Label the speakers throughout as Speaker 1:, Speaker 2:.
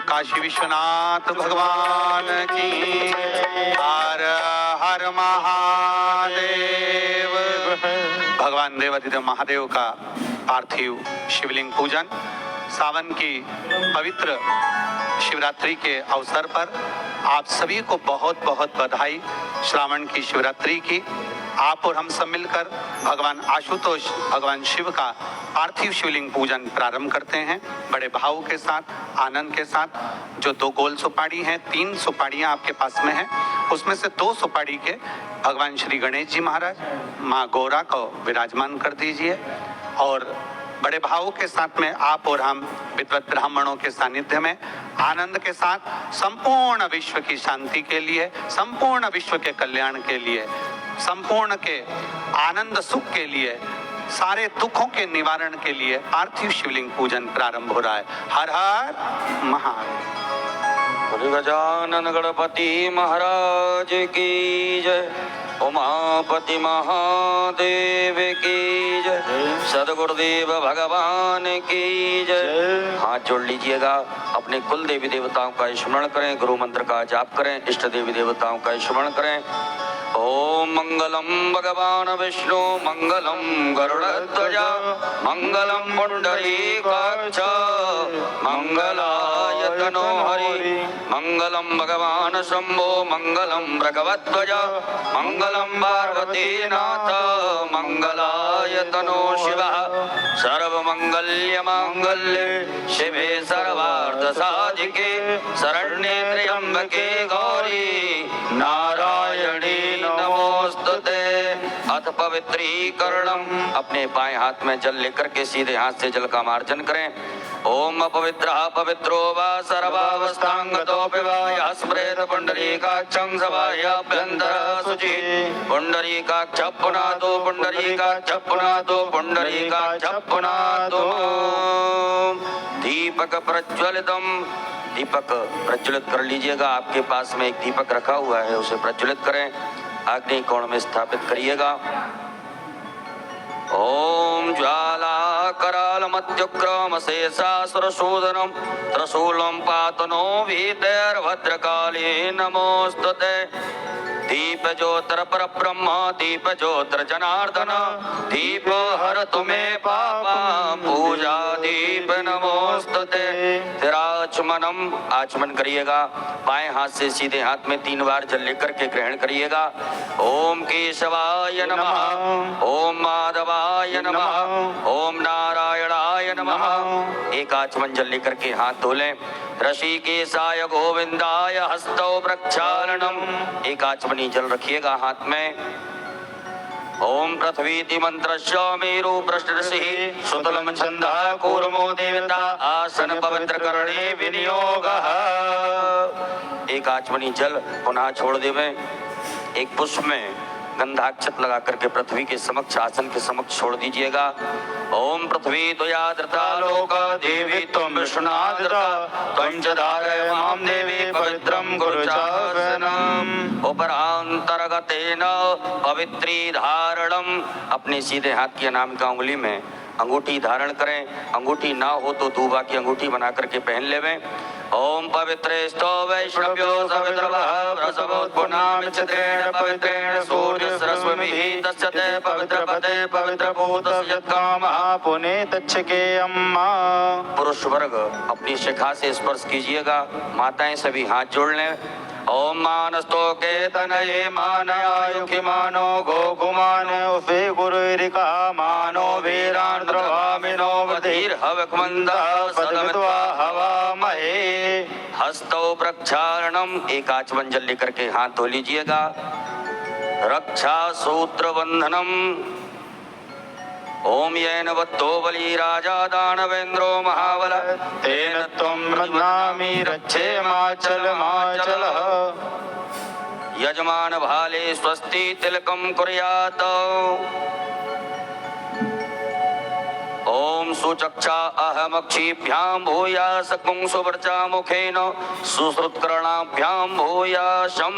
Speaker 1: काशी विश्वनाथ भगवान की। हर हर महादेव। भगवान देवाधिदेव महादेव का पार्थिव शिवलिंग पूजन सावन की पवित्र शिवरात्रि के अवसर पर आप सभी को बहुत बहुत बधाई। श्रावण की शिवरात्रि की आप और हम सब मिलकर भगवान आशुतोष भगवान शिव का पार्थिव शिवलिंग पूजन प्रारंभ करते हैं बड़े भाव के साथ, आनंद के साथ। जो 2 गोल सुपारी हैं, 3 सुपारियां आपके पास में हैं, उसमें से 2 सुपारी के भगवान श्री गणेश जी महाराज, माँ गौरा को विराजमान कर दीजिए और बड़े भावों के साथ में आप और हम विद्वत ब्राह्मणों के सानिध्य में आनंद के साथ संपूर्ण विश्व की शांति के लिए, संपूर्ण विश्व के कल्याण के लिए, संपूर्ण के आनंद सुख के लिए, सारे दुखों के निवारण के लिए पार्थिव शिवलिंग पूजन प्रारंभ हो रहा है। हर हर महादेव।
Speaker 2: गजानन गणपति महाराज की जय। उमापति महादेव की जय। सदगुरुदेव भगवान की जय। हाथ जोड़ लीजिएगा, अपने कुल देवी देवताओं का स्मरण करें, गुरु मंत्र का जाप करें, इष्ट देवी देवताओं का स्मरण करें। ओम मंगलम भगवान विष्णु मंगलम गरुड़ध्वज मंगलम पुंडरीकाक्ष मंगलाय तनो हरि मंगलम भगवान शंभो मंगलम भगवध्वज मंगलम पार्वती नाथ मंगलाय तनो शिवः। सर्वमंगल्य मांगल्ये शिवे सर्वार्थ साधिके शरण्ये त्र्यंबके गौरी नारायणी नमोस्तुते। अथ पवित्रीकरणम। अपने बाएं हाथ में जल लेकर के सीधे हाथ से जल का मार्जन करें। ओम अपवित्रः पवित्रो वा सर्वावस्थांगतोऽपि वा यः स्मरेत् पुण्डरीकाक्षं सभायाभ्यन्तरः शुचिः। पुण्डरीकाक्षः पुनातो पुण्डरीकाक्षः पुनातो पुण्डरीकाक्षः पुनातो। दीपक प्रज्वलितम। दीपक प्रज्वलित कर लीजिएगा। आपके पास में एक दीपक रखा हुआ है, उसे प्रज्वलित करें, अग्नि कोण में स्थापित करिएगा। ओम ज्वाला कराल मत्युग्रम शेषासुरसूदनम त्रिशूलम पातनो भीतैर्भद्रकाली नमोस्तुते। दीप ज्योतिर पर ब्रह्म दीप ज्योतिर जनार्दन दीप हर तुम्हें पापा पूजा दीप नमोस्तुते। आचमनम। आचमन करिएगा, बाएं हाथ से सीधे हाथ में 3 बार जल लेकर के ग्रहण करिएगा। ओम केशवाय नमः, ओम माधवाय नमः, ओम नारायणाय नमः। एक आचमन जल लेकर के हाथ धो लें। ऋषिकेशाय गोविंदाय हस्तौ प्रक्षालनम। एक आचमनी जल रखिएगा हाथ में। ओम पृथ्वीति मंत्रस्य मेरु पृष्ठऋषिः सुतलं छन्दः कूर्मो देवता आसन पवित्र करणे विनियोगः। एक आचमनी जल पुनः छोड़ देवें। एक पुष्प में गंधाक्षत लगा करके पृथ्वी के समक्ष, आसन के समक्ष छोड़ दीजिएगा। ओम पृथ्वी त्वयाद्रता लोका देवी त्वं विष्णुनाद्रता त्वं च धारय मां देवी पवित्रं गुरुचासनम्। उपरांतर्गतेन पवित्री धारणम। अपने सीधे हाथ की अनामिका उंगली में अंगूठी धारण करें। अंगूठी ना हो तो दूबा की अंगूठी बना करके पहन लेवें। ओम पवित्रेष्टो वैष्णव्यो सवितृवः वृषभोत्पुन्नामिच्छत्रेण पवित्रेण सूर्यस्रश्मिभिः तस्यते पवित्रपदे पवित्रभूतस्य यत्कामः पुने तच्छके अम्मा। पुरुष वर्ग अपनी शिखा से स्पर्श कीजिएगा। माताएं सभी हाथ जोड़ लें। ओम मानस्तोके तनये मानयायुखि मानो गोकुमान उफे गुरुरिका मानो वीरान्द्रभामिनो वधीर्हवक्मन्दः सदमित्वा हवामहे। हस्तौ प्रक्षालनम। एक आचमन जल लेकर के हाथ धो लीजिएगा। रक्षा सूत्र बंधनम। ओम येन बद्धो बली राजा दानवेन्द्रो महाबल तेन त्वं बध्नामि रक्षेमाचलमाचलः। यजमान भाले स्वस्ति तिलकं कुर्यात्। ओम सुचक्षा अहमक्षिभ्यां भूयास पुंसुवर्चा मुखेन सुश्रुतकर्णाभ्यां भूयाशं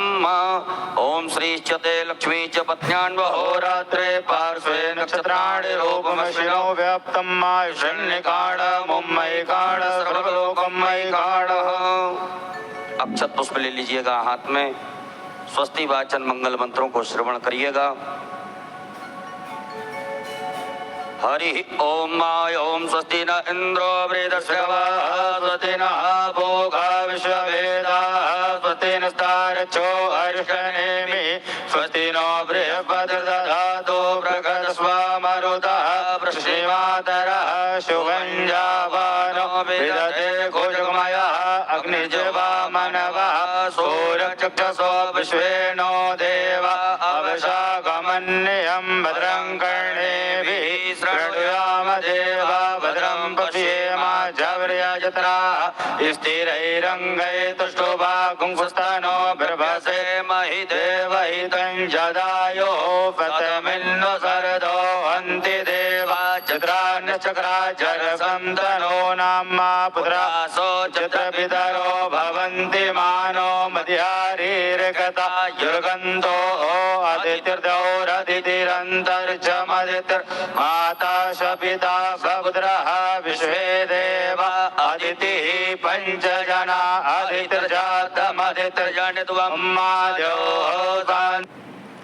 Speaker 2: ओम श्रीश्चते लक्ष्मी च पत्न्यान् वहोरात्रे पार्श्वे नक्षत्राणि रूपमशिनो
Speaker 3: व्याप्तं मायुषण्यकाण मुम्मयिकाण सर्वलोकमयिकाण।
Speaker 2: अक्षत पुष्प ले लीजिएगा हाथ में। स्वस्ति वाचन मंगल मंत्रों को श्रवण करिएगा। हरि ओम ओम स्वस्ति न इंद्रो वृद्धश्रवः स्वस्ति न भोगा विश्ववेदाः स्वस्ति नस्तारचो अर्षनेमि स्वस्ति नो बृहस्पतिर्दधातु बृहस्पतिर्मरुतः वृश्चिमातरः शुभं जावानो विदधे कुजमयः अग्निजवामनवः सूर्यचक्षुषो विश्वेनो देवा अवशाकमन्यं भद्रं कर्णेभिः शृणुयाम देवा भद्रं पश्येम जव्र्यजत्राः स्थिरैरङ्गैः तुष्टुभागुंसुस्तनो बिर्भसे महि देवहितं जदायो प्रथमिन्नो सरदो हन्ति देवा चक्रान्यचक्राचरसन्तनो नाम्मा पुत्रासो चित्रपितरो भवन्ति मानो मध्यारीर्गता युर्गन्तो अदितिर्दौरदितिरन्तर्जमदितिर्माता स पिता स पुत्रः विश्वे देवा अदितिः पञ्चजना अदितिर्जातमदितिर्जनित्वम्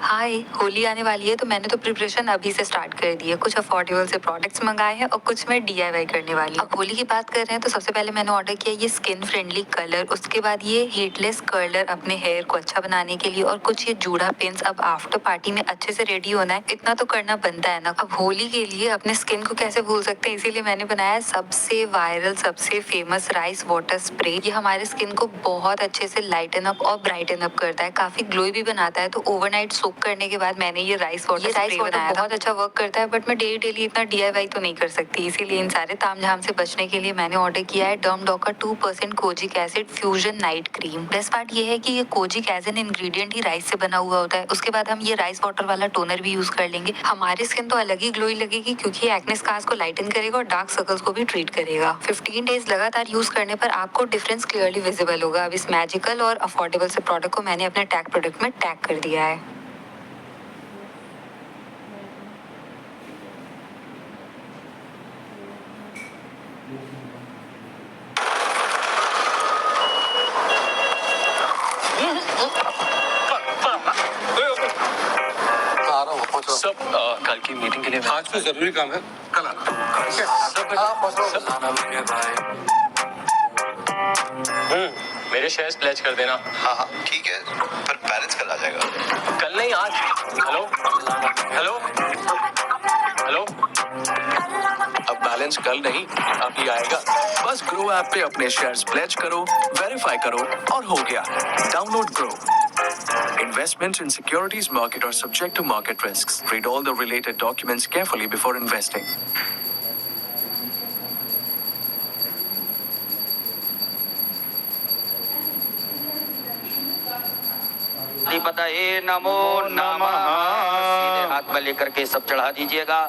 Speaker 4: हाय, होली आने वाली है तो मैंने तो प्रिपरेशन अभी से स्टार्ट कर दी है। कुछ अफोर्डेबल से प्रोडक्ट्स मंगाए हैं और कुछ मैं DIY करने वाली हूँ। अब होली की बात कर रहे हैं तो सबसे पहले मैंने ऑर्डर किया ये स्किन फ्रेंडली कलर, उसके बाद ये हीटलेस कर्लर अपने हेयर को अच्छा बनाने के लिए, और कुछ ये जूड़ा पिन्स। अब आफ्टर पार्टी में अच्छे से रेडी होना है, इतना तो करना बनता है ना। अब होली के लिए अपने स्किन को कैसे भूल सकते हैं, इसीलिए मैंने बनाया सबसे वायरल सबसे फेमस राइस वाटर स्प्रे। ये हमारे स्किन को बहुत अच्छे से लाइटन अप और ब्राइटन अप करता है, काफी ग्लोई भी बनाता है। तो ओवरनाइट सोक करने के बाद मैंने ये राइस वाटर बनाया, बहुत अच्छा वर्क करता है। बट मैं डेली इतना DIY तो नहीं कर सकती, इसीलिए इन सारे तामझाम से बचने के लिए मैंने ऑर्डर किया है डर्मडॉक का 2% kojic acid fusion night cream. Best part ये है कि ये कोजिक एज एन इंग्रेडिएंट ही राइस से बना हुआ होता है। उसके बाद हम ये राइस वाटर वाला टोनर भी यूज कर लेंगे। हमारी स्किन तो अलग ही ग्लोई लगेगी, क्योंकि एक्ने स्कार्स को लाइटन करेगा और डार्क सर्कल्स को भी ट्रीट करेगा। 15 डेज लगातार यूज करने पर आपको डिफरेंस क्लियरली विजिबल होगा। अब इस मैजिकल और अफोर्डेबल से प्रोडक्ट को मैंने अपने टैग प्रोडक्ट में टैग कर दिया है।
Speaker 5: सब कल की मीटिंग के लिए
Speaker 6: आज तो जरूरी काम है, कल आना।
Speaker 5: मेरे शेयर्स प्लेज कर देना।
Speaker 7: हाँ हाँ ठीक है, पर बैलेंस कल आ जाएगा।
Speaker 5: कल नहीं आज। Hello hello hello.
Speaker 8: अब बैलेंस कल नहीं अभी आएगा। बस ग्रो ऐप पे अपने शेयर्स प्लेज करो, वेरीफाई करो और हो गया। Download grow. Investments in securities market are subject to market risks. Read all the related documents carefully before investing.
Speaker 2: अधिपतये नमो नमः। सीधे हाथ में लेकर के सब चढ़ा दीजिएगा।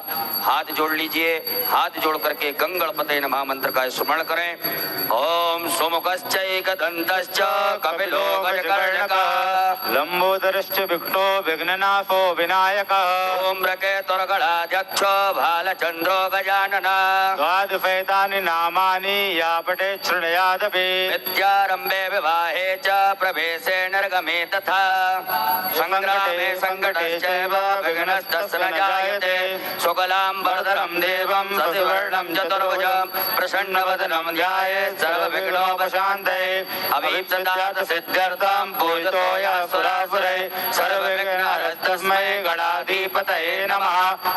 Speaker 2: हाथ जोड़ लीजिए। हाथ जोड़ करके गंगणपतये नमः मंत्र का स्मरण करें। ओम सुमुखश्चैकदन्तश्च कपिलो गजकर्णकः
Speaker 3: लंबोदरश्च विघ्नो विघ्ननाशो विनायकः
Speaker 2: ओम रकेतुर्गणाध्यक्ष भालचंद्रो गजाननः
Speaker 3: द्वादशैतानि नामानि या पठेत् शृणुयादपि
Speaker 2: विद्यारंभे विवाहे च प्रवेशे निर्गमे तथा संग्रामे संकटे चैव विघ्नस्तस्य न जायते। शुक्लां वरदं देवं शशिवर्णं चतुर्भुजं प्रसन्नवदनं ध्यायेत् सर्वविघ्नोपशान्तये। अभीप्सितार्थ सिद्ध्यर्थं पूजितो यः सुरासुरैः सर्वविघ्नहरस्तस्मै गणाधिपतये नमः।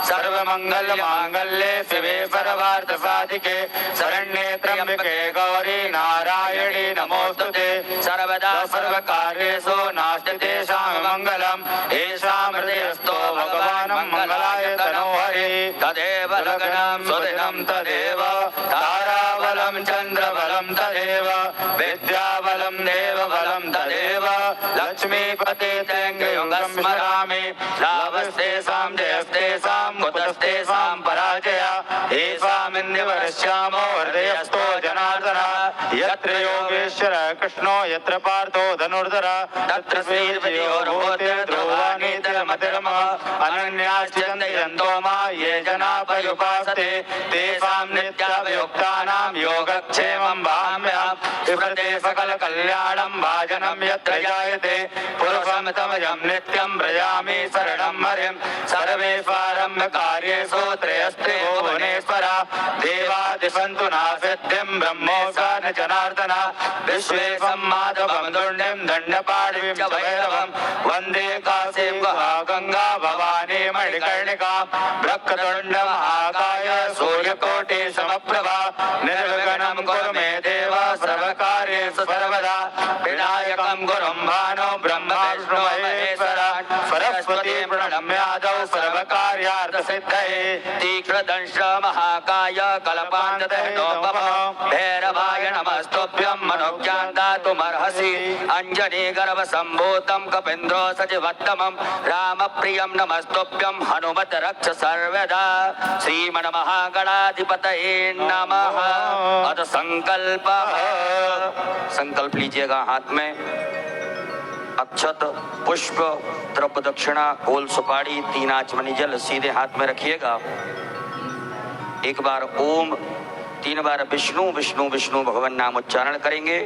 Speaker 2: सर्वमङ्गलमाङ्गल्ये शिवे सर्वार्थसाधिके शरण्ये त्र्यम्बके गौरी नारायणी नमोस्तुते। सर्वदा सर्वकार्येषु नास्ति तेषां मङ्गलम्। येषां हृदयस्थो भगवान् मङ्गलाय तनो हरिः। तदेव लग्नं सुदिनं तदेव ताराबलं चन्द्रबलं तदेव विद्याबलं देवबलं तदेव लक्ष्मीपते तैङ्गयुगं स्मरामि। लाभस्तेषां जयस्तेषां कुतस्तेषां पराजय
Speaker 3: येषामिन्द्रवरश्यामो हृदयस्थो जनार्दन यत्र योगेश्वर कृष्णो यत्र पार्थो धनुर्धर तत्र श्रीर्विजयोर्भूते ध्रुवानीतिर्मतिर्म अनन्याश्चिन्तयन्तो मा ये जना पर्युपासते तेषां नित्याभियुक्तानां योगक्षेमं भाम्यहम् विप्रते सकलकल्याणं भाजनं यत्र जायते पुरुषमितमयं नित्यं व्रजामि शरणं हरिं सर्वेष्वारम्भकार्येषु त्रयस्त्रियो भुवनेश्वरा देवादिसन्तु नासिद्धिं ब्रह्मोऽसान जनार्दन विश्वेशं माधवं दुर्निं दण्डपाणिं च भैरवं वन्दे काशीं गङ्गा भवानी मणिकर्णिका वक्रतुण्ड महाकाय सूर्यकोटि समप्रभा निर्विघ्नं कुरु मे देव सर्वकार्येषु सर्वदा विनायकं गुरुं भानो ब्रह्मा विष्णु महेश्वर सरस्वती प्रणम्यादौ सर्वकार्यार्थसिद्धये तीक्ष्णदंश महाकाय कल्पान्तदहनोपम भैरवाय नमस्तुभ्यं मनोज्ञान्दातुमर्हसि अञ्जनीगर्भसम्भूतं कपीन्द्रो सचिवत्तमं रामप्रियं नमस्तुभ्यं हनुमत रक्ष सर्वदा श्रीमन्महागणाधिपतये नमः। अथ संकल्प संकल्प लीजिएगा हाथ में अक्षत पुष्प द्रव्य दक्षिणा गोल सुपारी 3 आचमनी जल सीधे हाथ में रखिएगा। एक बार ओम 3 बार विष्णु विष्णु विष्णु भगवान नाम उच्चारण करेंगे।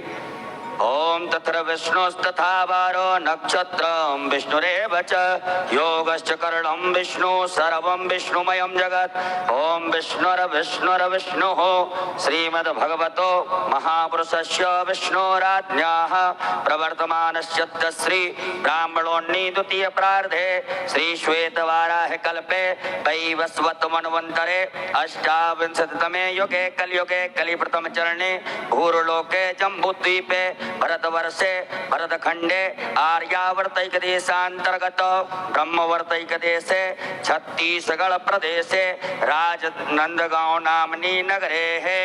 Speaker 3: ओम तत्र विष्णुस्तथा वारो नक्षत्रं विष्णुरेव च योगश्च करणं विष्णु सर्वं विष्णुमयं जगत्। ओम विष्णुर्विष्णुर्विष्णुः श्रीमद्भगवतो महापुरुषस्य विष्णोराज्ञाः प्रवर्तमानस्य श्री ब्राह्मणोन्नी द्वितीय प्रार्धे श्री श्वेतवाराह कल्पे वैवस्वत मन्वन्तरे अष्टाविंशतितमे युगे कलियुगे कलिप्रथम चरणे भूर्लोके जम्बूद्वीपे भरतवर्षे भरतखंडे आर्यावर्तैक देशांतर्गत ब्रह्मवर्तैक देशे छत्तीसगढ़ प्रदेशे राजनंदगांव नामनी नगरे है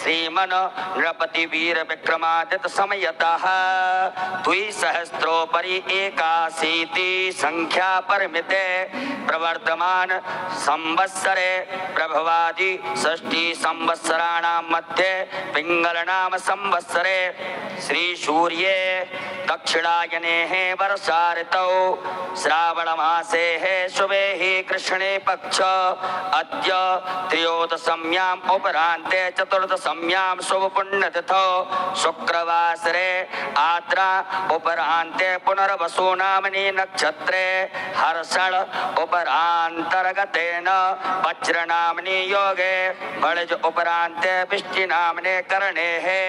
Speaker 3: श्रीमन नृपति वीर विक्रमादित्य समयतः 2सहस्रोपरि 81 संख्या परिमिते प्रवर्तमान संवत्सरे प्रभवादि षष्ठी संवत्सराणां मध्ये पिंगल नाम संवत्सरे श्री सूर्ये दक्षिणायने है वर्षा ऋतौ श्रावण मासे है शुभे ही कृष्णे पक्ष अद्य त्रयोदशम्याम उपरांते चतुर्दशम्याम शुभ पुण्य तिथौ शुक्रवासरे आद्रा उपरांते पुनर्वसु नामनि नक्षत्रे हर्षण उपरांतर्गतेन वज्र नामनि योगे बलज उपरांते विष्टि नामने करणे है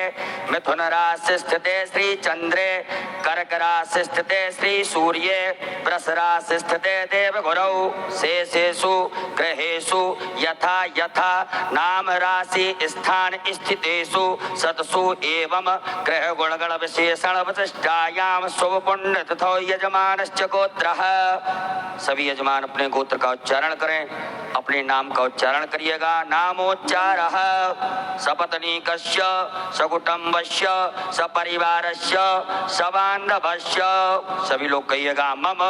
Speaker 3: मिथुन राशि स्थिते श्री चंद्रे कर्क राशि स्थिते श्री सूर्ये वृष राशि स्थिते देव गुरौ शेषेषु ग्रहेषु यथा यथा नाम राशि स्थान स्थितेषु सतसु एवं ग्रह गुणगण विशेषण विशिष्टायाम शुभ पुण्य तिथौ यजमानश्च गोत्रः। सभी यजमान अपने गोत्र का उच्चारण करें। अपने नाम का उच्चारण करिएगा। नामोच्चारः सपत्नीकस्य सकुटुम्बस्य सपरिवारस्य सबान्धवस्य। सभी लोग कहिएगा मम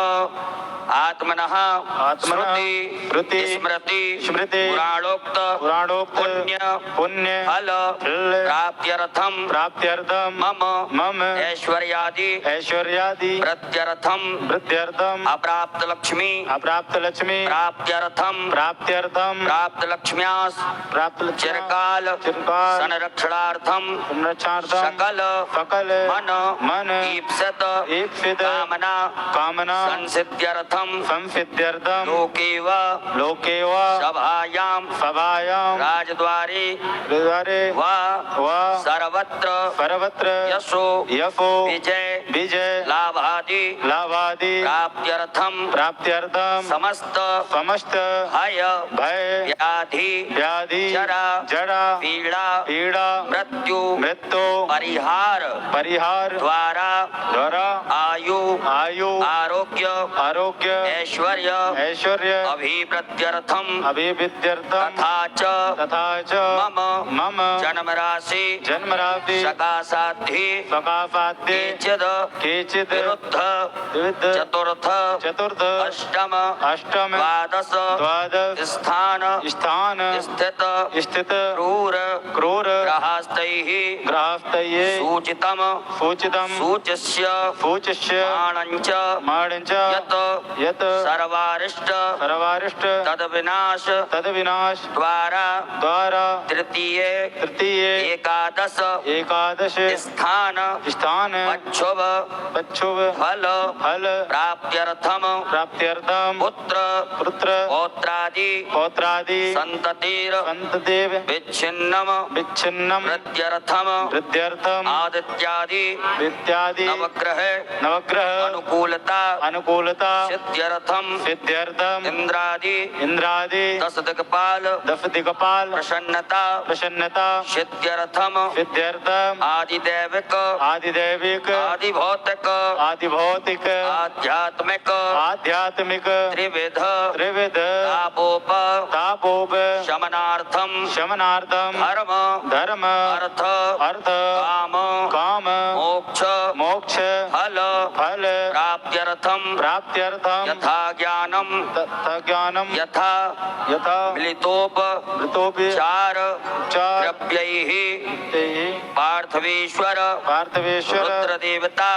Speaker 3: आत्मनः स्मृति स्मृति पुराणोक्त पुण्य फल प्राप्त्यर्थम मम ऐश्वर्यादि प्रत्यर्थम अप्राप्त लक्ष्मी प्राप्त्यर्थम प्राप्त लक्ष्म्यास चिरकाल संरक्षणार्थम सकल मन ईप्सित कामना संसिद्ध्यर्थम लोके व सभायां राजद्वारे व सर्वत्र यशो विजय लाभादि प्राप्त्यर्थम समस्त भय व्याधि जरा पीड़ा मृत्यु परिहार द्वारा आयु आरोग्य आरोग्य
Speaker 2: ऐश्वर्य
Speaker 3: ऐश्वर्य
Speaker 2: अभिवृद्ध्यर्थम
Speaker 3: अभिवृद्ध्यर्थम
Speaker 2: तथा च
Speaker 3: मम
Speaker 2: जन्म राशि
Speaker 3: जन्मराशि
Speaker 2: सकाशाद्धि
Speaker 3: सकाशाद्ये
Speaker 2: केचिद विरुद्ध चतुर्थ अष्टम द्वादश स्थान स्थित
Speaker 3: क्रूर
Speaker 2: ग्रहस्थैः सूचितम सूचिष्य माणञ्च यत् सर्वारिष्ट तद्विनाश द्वारा तृतीये एकादश स्थान पच्छुव फल प्राप्त्यर्थम पुत्र पौत्रादि संततिर् विच्छिन्नम वृद्ध्यर्थम आदित्यादि नवग्रह अनुकूलता सिद्ध्यर्थम इंद्रादि दस दिक्पाल प्रसन्नता सिद्ध्यर्थम आदिदैविक आदिभौतिक आध्यात्मिक त्रिविध तापोप शमनार्थम धर्म अर्थ काम मोक्ष फल प्राप्त्यर्थम यथा ज्ञानम यथा मिलितोपचार द्रव्यैः पार्थवेश्वर रुद्रदेवता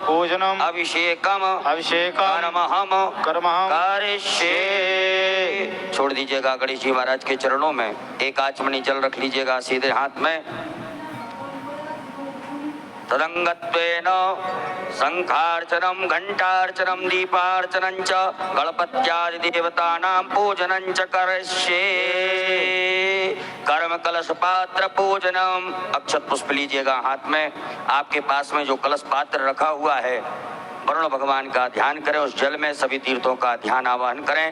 Speaker 2: पूजनम अभिषेकम कर्महम करिष्ये। छोड़ दीजिएगा गणेश जी महाराज के चरणों में, एक आचमनी जल रख लीजिएगा सीधे हाथ में। तदंगत्वेन शंखार्चनम घंटार्चनम दीपार्चनम च गणपत्यादि देवतानां पूजनं च करिष्ये। कर्म कलश पात्र पूजनम। अक्षत पुष्प लीजिएगा हाथ में। आपके पास में जो कलश पात्र रखा हुआ है, वरुण भगवान का ध्यान करें, उस जल में सभी तीर्थों का ध्यान आवाहन करें।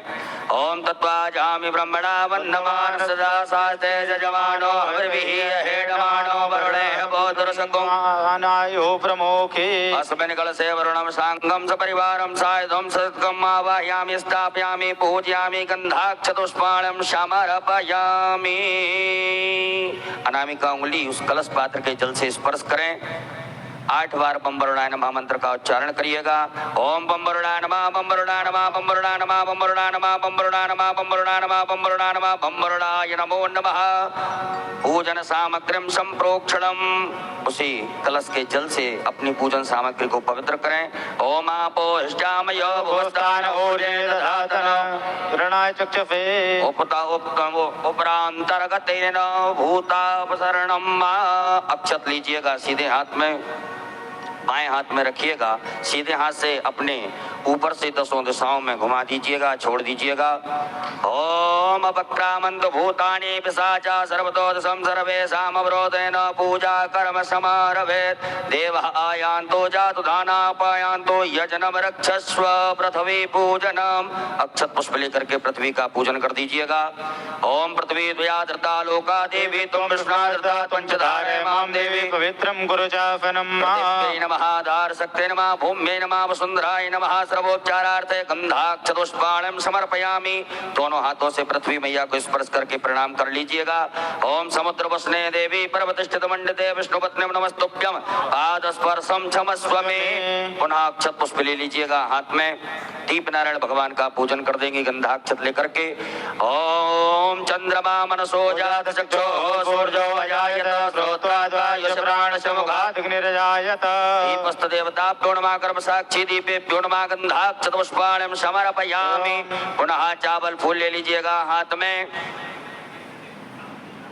Speaker 2: ओम तत्वाजामि ब्रह्मणा वन्दमान सदा सास्ते जजमानो हविर्भिः हेडमानो वरुणेः बोधुरसंगो
Speaker 3: अनायो प्रमुखे
Speaker 2: अस्मिन् कलशे वरुणं साङ्गं सपरिवारं सायुधं सत्कम् आवाहयामि स्थापयामि पूजयामि गन्धाक्षतुष्पाणं समर्पयामि। अनामिका उंगली उस कलश पात्र के जल से स्पर्श करें। 8 बार बम वरुणाय नमः मंत्र का उच्चारण करिएगा। ओम बम वरुणाय नमः बम वरुणाय नमः बम वरुणाय नमः बम वरुणाय नमः बम वरुणाय नमः बम वरुणाय नमः बम वरुणाय नमः बम वरुणाय नमो नमः। पूजन सामग्रीं संप्रोक्षणम। उसी कलश के जल से अपनी पूजन सामग्री को पवित्र करें। ओम आपो हिष्टामयो भूस्तान ओजे दधातन
Speaker 3: किरणाय चक्षुषे
Speaker 2: उपरांतर्गतेन भूतापसरणम। अक्षत लीजिएगा सीधे हाथ में, बाएं हाथ में रखिएगा। सीधे हाथ से अपने ऊपर से 10 दिशाओं में घुमा दीजिएगा, छोड़ दीजिएगा। ओम अपक्रामन्तु भूतानि पिशाचा सर्वतो दिशं सर्वेषाम् अवरोधेन पूजा कर्म समारभेत्। देवः आयान्तो जातु दानापायान्तो यजनम रक्षस्व पृथ्वी पूजनम। अक्षत पुष्प लेकर के पृथ्वी का पूजन कर दीजिएगा। ओम पृथ्वी द्वया धृता लोका देवी त्वं विष्णा धृता त्वं च धारय मां देवी
Speaker 3: पवित्रं कुरु चासनं
Speaker 2: नमः शक्ते नमः भूम्ये नमः वसुंधराय नमः। सर्वोपचारार्थे गंधाक्षतुष्पाणं समर्पयामि। दोनों हाथों से पृथ्वी मैया को स्पर्श करके प्रणाम कर लीजिएगा। ओम समुद्र वसने देवी पर्वतस्थित मंडिते विष्णुपत्नी नमस्तुभ्यं पाद स्पर्शम क्षमस्व मे। पुनः अक्षत पुष्प ले लीजिएगा हाथ में। दीप नारायण भगवान का पूजन कर देंगे गंधाक्षत लेकर के। ओम चंद्रमा मनसो जात चक्षुः सूर्यो अजायत श्रोत्राद्वायुष प्राणस्य मुखात् अग्निरजायत। दीपस्थ देवताभ्यो नमः कर्म साक्षी दीपेभ्यो नमः गंधाक्षत पुष्पाणं समर्पयामि। पुनः चावल फूल ले लीजिएगा हाथ में।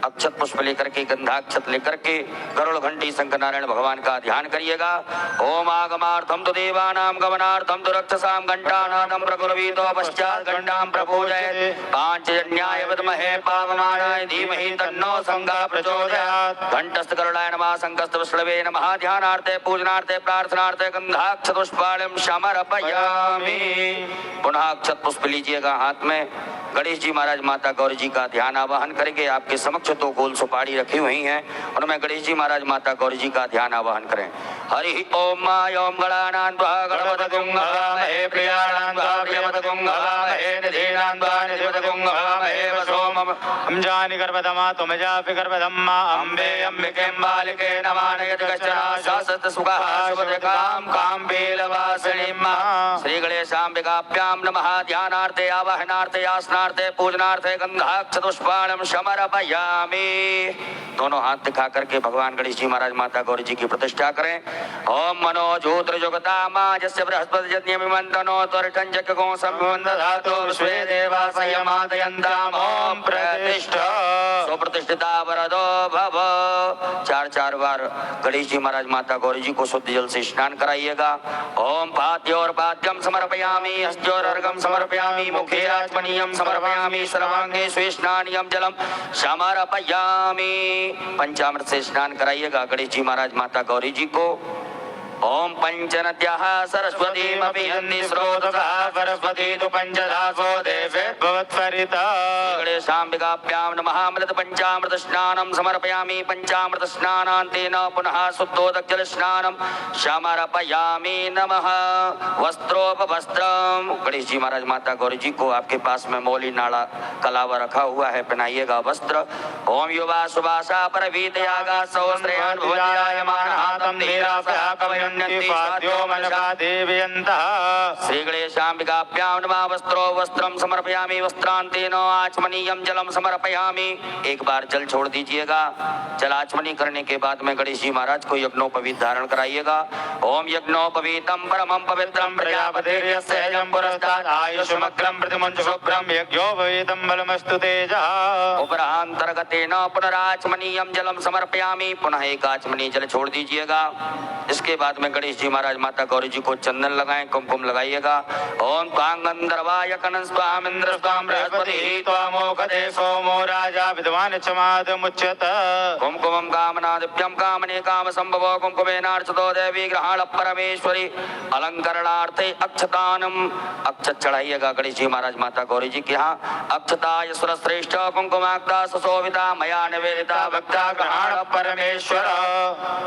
Speaker 2: अक्षत पुष्प लेकर के गंधाक्षत लेकर के गरुड़ घंटी शंकर नारायण भगवान का ध्यान करिएगा। ओम आगमार्थम तो देवानां गमनार्थम तो रक्षसां घंटानादं प्रकुर्वीतो पश्चात् घंटां प्रपूजयेत्। पांचजन्याय विद्महे पावमानाय धीमहि तन्नो संगा प्रचोदयात्। घंटस्थ गरुडाय नमः शंखस्थ विष्णवे नमः। ध्यानार्थे पूजनार्थे प्रार्थनार्थे गंधाक्षत पुष्पाणं समर्पयामि। पुनः अक्षत पुष्प लीजिएगा हाथ में। गणेश जी महाराज माता गौरी जी का ध्यान आवाहन करेंगे। आपके समक्ष तो गोल सुपारी रखी हुई हैं, उनमें गणेश जी महाराज माता गौरी जी का ध्यान आवाहन करें। हरि ओम ओम गणानां त्वा गणपतिं हवामहे प्रियाणां त्वा प्रियपतिं हवामहे निधीनां त्वा निधिपतिं हवामहे वसोमम्
Speaker 9: हम जानि गर्भधमा तुम जापि गर्भधम्मा अम्बे
Speaker 2: अम्बिके बालिके नमानयति कश्चन शासत सुखः शुभदकां कां बेलवासिनीम् श्री गणेशाम्बिकाभ्यां नमः। ध्यानार्थे आवाहनार्थे आसनार्थे पूजनार्थे गंधाक्षतपुष्पाणं समर्पयामि। दोनों हाथ दिखा करके भगवान गणेश जी महाराज माता गौरी जी की प्रतिष्ठा करें। ओम मनो ज्योतिर्जुगता माजस्य बृहस्पति जन्यमिमंतनो त्वरिठंजकगो संवन्दधातो विश्वे देवा संयमादयन्ताम् ओम प्रतिष्ठा सुप्रतिष्ठिता वरदो भव। चार बार गणेश जी महाराज माता गौरी जी को शुद्ध जल से स्नान कराइएगा। ओम पाद्योर्पाद्यम समर्पयामि, हस्त्योर्घ्यं समर्पयामि, मुखे आचमनीयं समर्पयामि, सर्वांगे स्वेष्णानियं जलम समर्पयामि। पंचामृत से स्नान कराइएगा गणेश जी महाराज माता गौरी जी को। ओम पंचनद्यः सरस्वतीमपि यन्ति स्रोतसः सरस्वती तु पंचधासो देवे भवत्परिता। गणेशाम्बिकाभ्यां नमः। अमृत पंचामृत स्नानं समर्पयामि। पंचामृत स्नानान्तेन पुनः शुद्धोदकजल स्नानं समर्पयामि। नमः। वस्त्रोपवस्त्रं गणेश जी महाराज माता गौरी जी को आपके पास में मौली नाड़ा कलावा रखा हुआ है, पहनाइएगा वस्त्र। ओम युवा सुभाषा परवीतयागा सहस्रयान भुजायमानः तं धीरासः कवयन् श्री गणेशाम्बिकाभ्यां नमः। वस्त्रो वस्त्रं समर्पयामि, वस्त्रांतेन आचमनीयं जलम समर्पयामि। एक बार जल छोड़ दीजिएगा। जल आचमनी करने के बाद में गणेश जी महाराज को यज्ञोपवीत धारण कराइएगा। ओम यज्ञोपवीतं परमं पवित्रं प्रजापतिर्यस्यं पुरस्तात् आयुष्मग्रं प्रतिमुञ्च शुभ्रं यज्ञोपवीतं बलमस्तु तेजः। उपरांतर्गतेन पुनराचमनीयं जलम समर्पयामि। पुनः एक आचमनी जल छोड़ दीजिएगा। इसके बाद में गणेश जी महाराज माता गौरी जी को चंदन लगाएं, कुमकुम लगाइएगा। ओम तांगंधर्वाय कनन स्वामिंद्र स्वाम बृहस्पति त्वामोखदे सोमो राजा विद्वान चमाद मुच्यत। कुमकुमं कामनादिभ्यं कामने काम संभवो कुमकुमेनार्चितो देवी ग्रहण परमेश्वरी। अलंकरणार्थे अक्षतानम अक्षत चढ़ाइएगा गणेश जी महाराज माता गौरी जी के यहाँ। अक्षताय सुरश्रेष्ठ कुमकुमाक्ता सुशोभिता मया निवेदिता भक्ता ग्रहण परमेश्वर।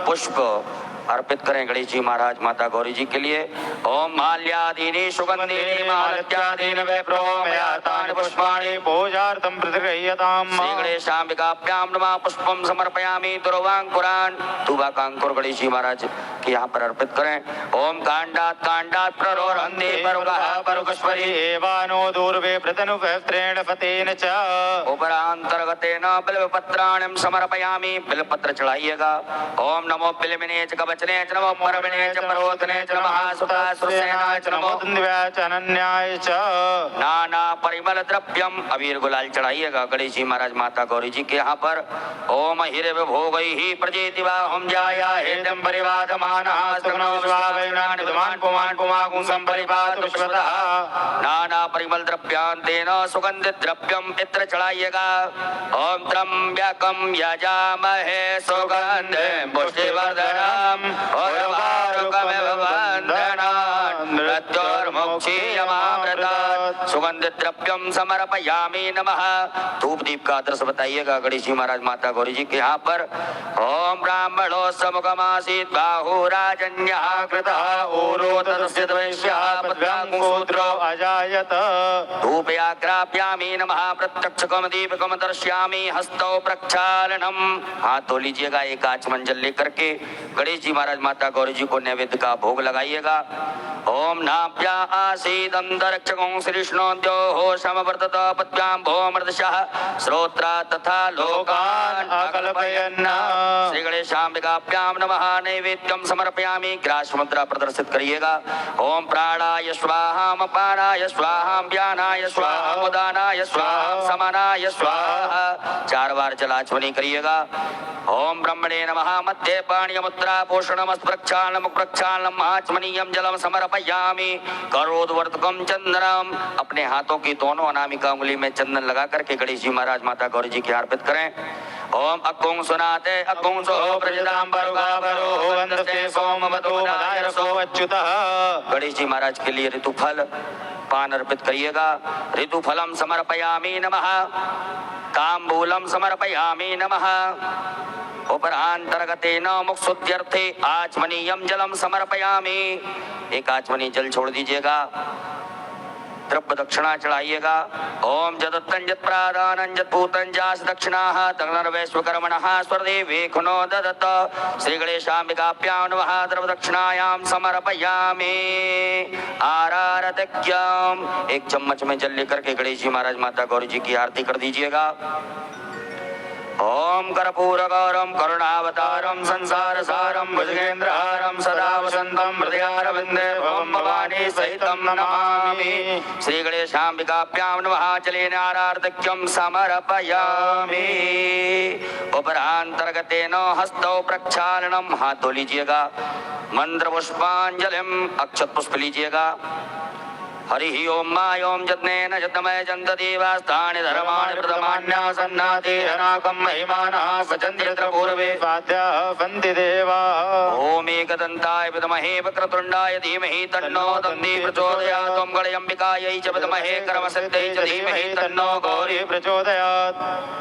Speaker 2: पुष्प अर्पित करें गणेश जी महाराज माता गौरी जी के लिए। ओम माल्यादीनि सुगंधीनि मालत्यादीनि वैप्रोमयातानि पुष्पाणि पूजार्थं प्रतिगृह्यताम्। श्री गणेशाम्बिकाभ्यां नमः। पुष्पं समर्पयामि। दुर्वांकुरान् दुर्वांकुर गणेश जी महाराज के यहाँ पर अर्पित करें। ओम कांडात् प्ररोहन्ति परुगः परुगश्वरी एवानो दूर्वे प्रतनुवस्त्रेण फतेन च। उपरांतर्गतेन बिल्वपत्राणि समर्पयामि। बिल्वपत्र चढ़ाइएगा। ओम नमो बिल्वने च कवचने च नमो परमणे च परोधने च नमः सुतासुरसेनाय च नमो दिव्याय च अनन्याय च। नाना परिमल द्रव्यम अबीर गुलाल चढ़ाइएगा गणेश जी महाराज माता गौरी जी के यहाँ पर। ओम हिरव भोगैहि प्रजेति वाहं जाया हेदं परिवादमानः सुग्नो स्वावैनानि धुमान् पुमान् पुमागुं संपरिवाद विश्वतः। नाना परिमल द्रव्यांतेन सुगंधित द्रव्यम इत्र चढ़ाइएगा। ओम त्र्यंबकं यजामहे सुगंधिं पुष्टिवर्धनम् उर्वारुकमिव बन्धनान् मृत्योर्मुक्षीयमामृतात्। सुगंधित द्रव्यम समर्पयामि। नमः। धूप दीप का दृश्य बताइएगा गणेश जी महाराज माता गौरी जी के यहाँ पर। ओम ब्राह्मणो समुखमासीत् बाहुराजन्यः कृतः ऊरो तस्य द्वैष्यः पद्भ्यां शूद्रो अजायत। धूपयाग्राप्यामि। नमः। प्रत्यक्षकम दीपकम दर्शयामि। हस्तौ प्रक्षालनम हाथ धो लीजिएगा एक आचमन जल लेकर के। गणेश जी महाराज माता गौरी जी को नैवेद्य का भोग लगाइएगा। ओम नाभ्या आसीत् अंतरिक्षगं श्रीष्णोद्योः समवर्तत पद्भ्यां भौमर्दशः श्रोत्रा तथा लोकान् अकल्पयन्। श्री गणेशाम्बिकाभ्यां नमः। नैवेद्यं समर्पयामि। ग्रास मुद्रा प्रदर्शित करिएगा। ओम प्राणाय स्वाहा अपानाय स्वाहा व्यानाय स्वाहा उदानाय स्वाहा समानाय स्वाहा। 4 बार जलाचमनी करिएगा। ओम ब्रह्मणे नमः। मध्ये पाणिमुद्रा पोषणमस्तु प्रक्षालनम प्रक्षालनम आचमनीयं जलम समर्पयामि। करोद्वर्तकम चंदनम अपने हाथों की दोनों अनामिका उंगली में चंदन लगा करके गणेश जी महाराज माता गौरी जी की अर्पित करें।
Speaker 3: ओम अकुं सुनाते अकुं सो प्रजतां बरुगा बरो वंदते सोमवतो मदाय रसो
Speaker 9: अच्युतः।
Speaker 3: गणेश जी महाराज के लिए ऋतुफल पान अर्पित करिएगा। ऋतुफलम समर्पयामि नमः, तांबूलम समर्पयामि नमः। उपरांतर्गतेन मुक्षुत्यर्थे आचमनीयम जलम समर्पयामि। एक आचमनी जल छोड़ दीजिएगा, द्रव्य दक्षिणा चढ़ाइएगा। ओम जदत्तं जत्प्रादानं जत्पूतं जास दक्षिणाः तग्नर्वैश्वकर्मणः स्वर्देवे खुनो ददत। श्री गणेशाम्बिकाभ्यां नमः। द्रव्य दक्षिणायां समर्पयामि आरारतक्यम। एक चम्मच में जल लेकर के गणेश जी महाराज माता गौरी जी की आरती कर दीजिएगा। ओम कर्पूर गौरम करुणावतारम संसार सारम भुजगेंद्रहारम सदा वसंतम हृदयारविंदे ओम भवानी सहितम नमामि। श्री गणेशाम्बिकाभ्यां नमः। जलेन आरार्धक्यं समर्पयामि। उपरांतर्गतेन हस्तौ प्रक्षालनम, हाथ धो लीजिएगा। मंत्र पुष्पांजलिम, अक्षत पुष्प लीजिएगा। हरि ओम मा ओम जत्नेन जतमय जंत देवास्तानि धर्माणि प्रथमान्यासन्नाति अनाकं महिमानः सचन्द्रित्र पूर्वे
Speaker 9: स्वाध्याः वन्ति देवाः।
Speaker 3: ओम एकदन्ताय विद्महे वक्रतुण्डाय धीमहि तन्नो दन्ती प्रचोदयात्। ओम गणेशाम्बिकायै च विद्महे कर्मसिद्ध्यै च धीमहि तन्नो गौरी
Speaker 9: प्रचोदयात्।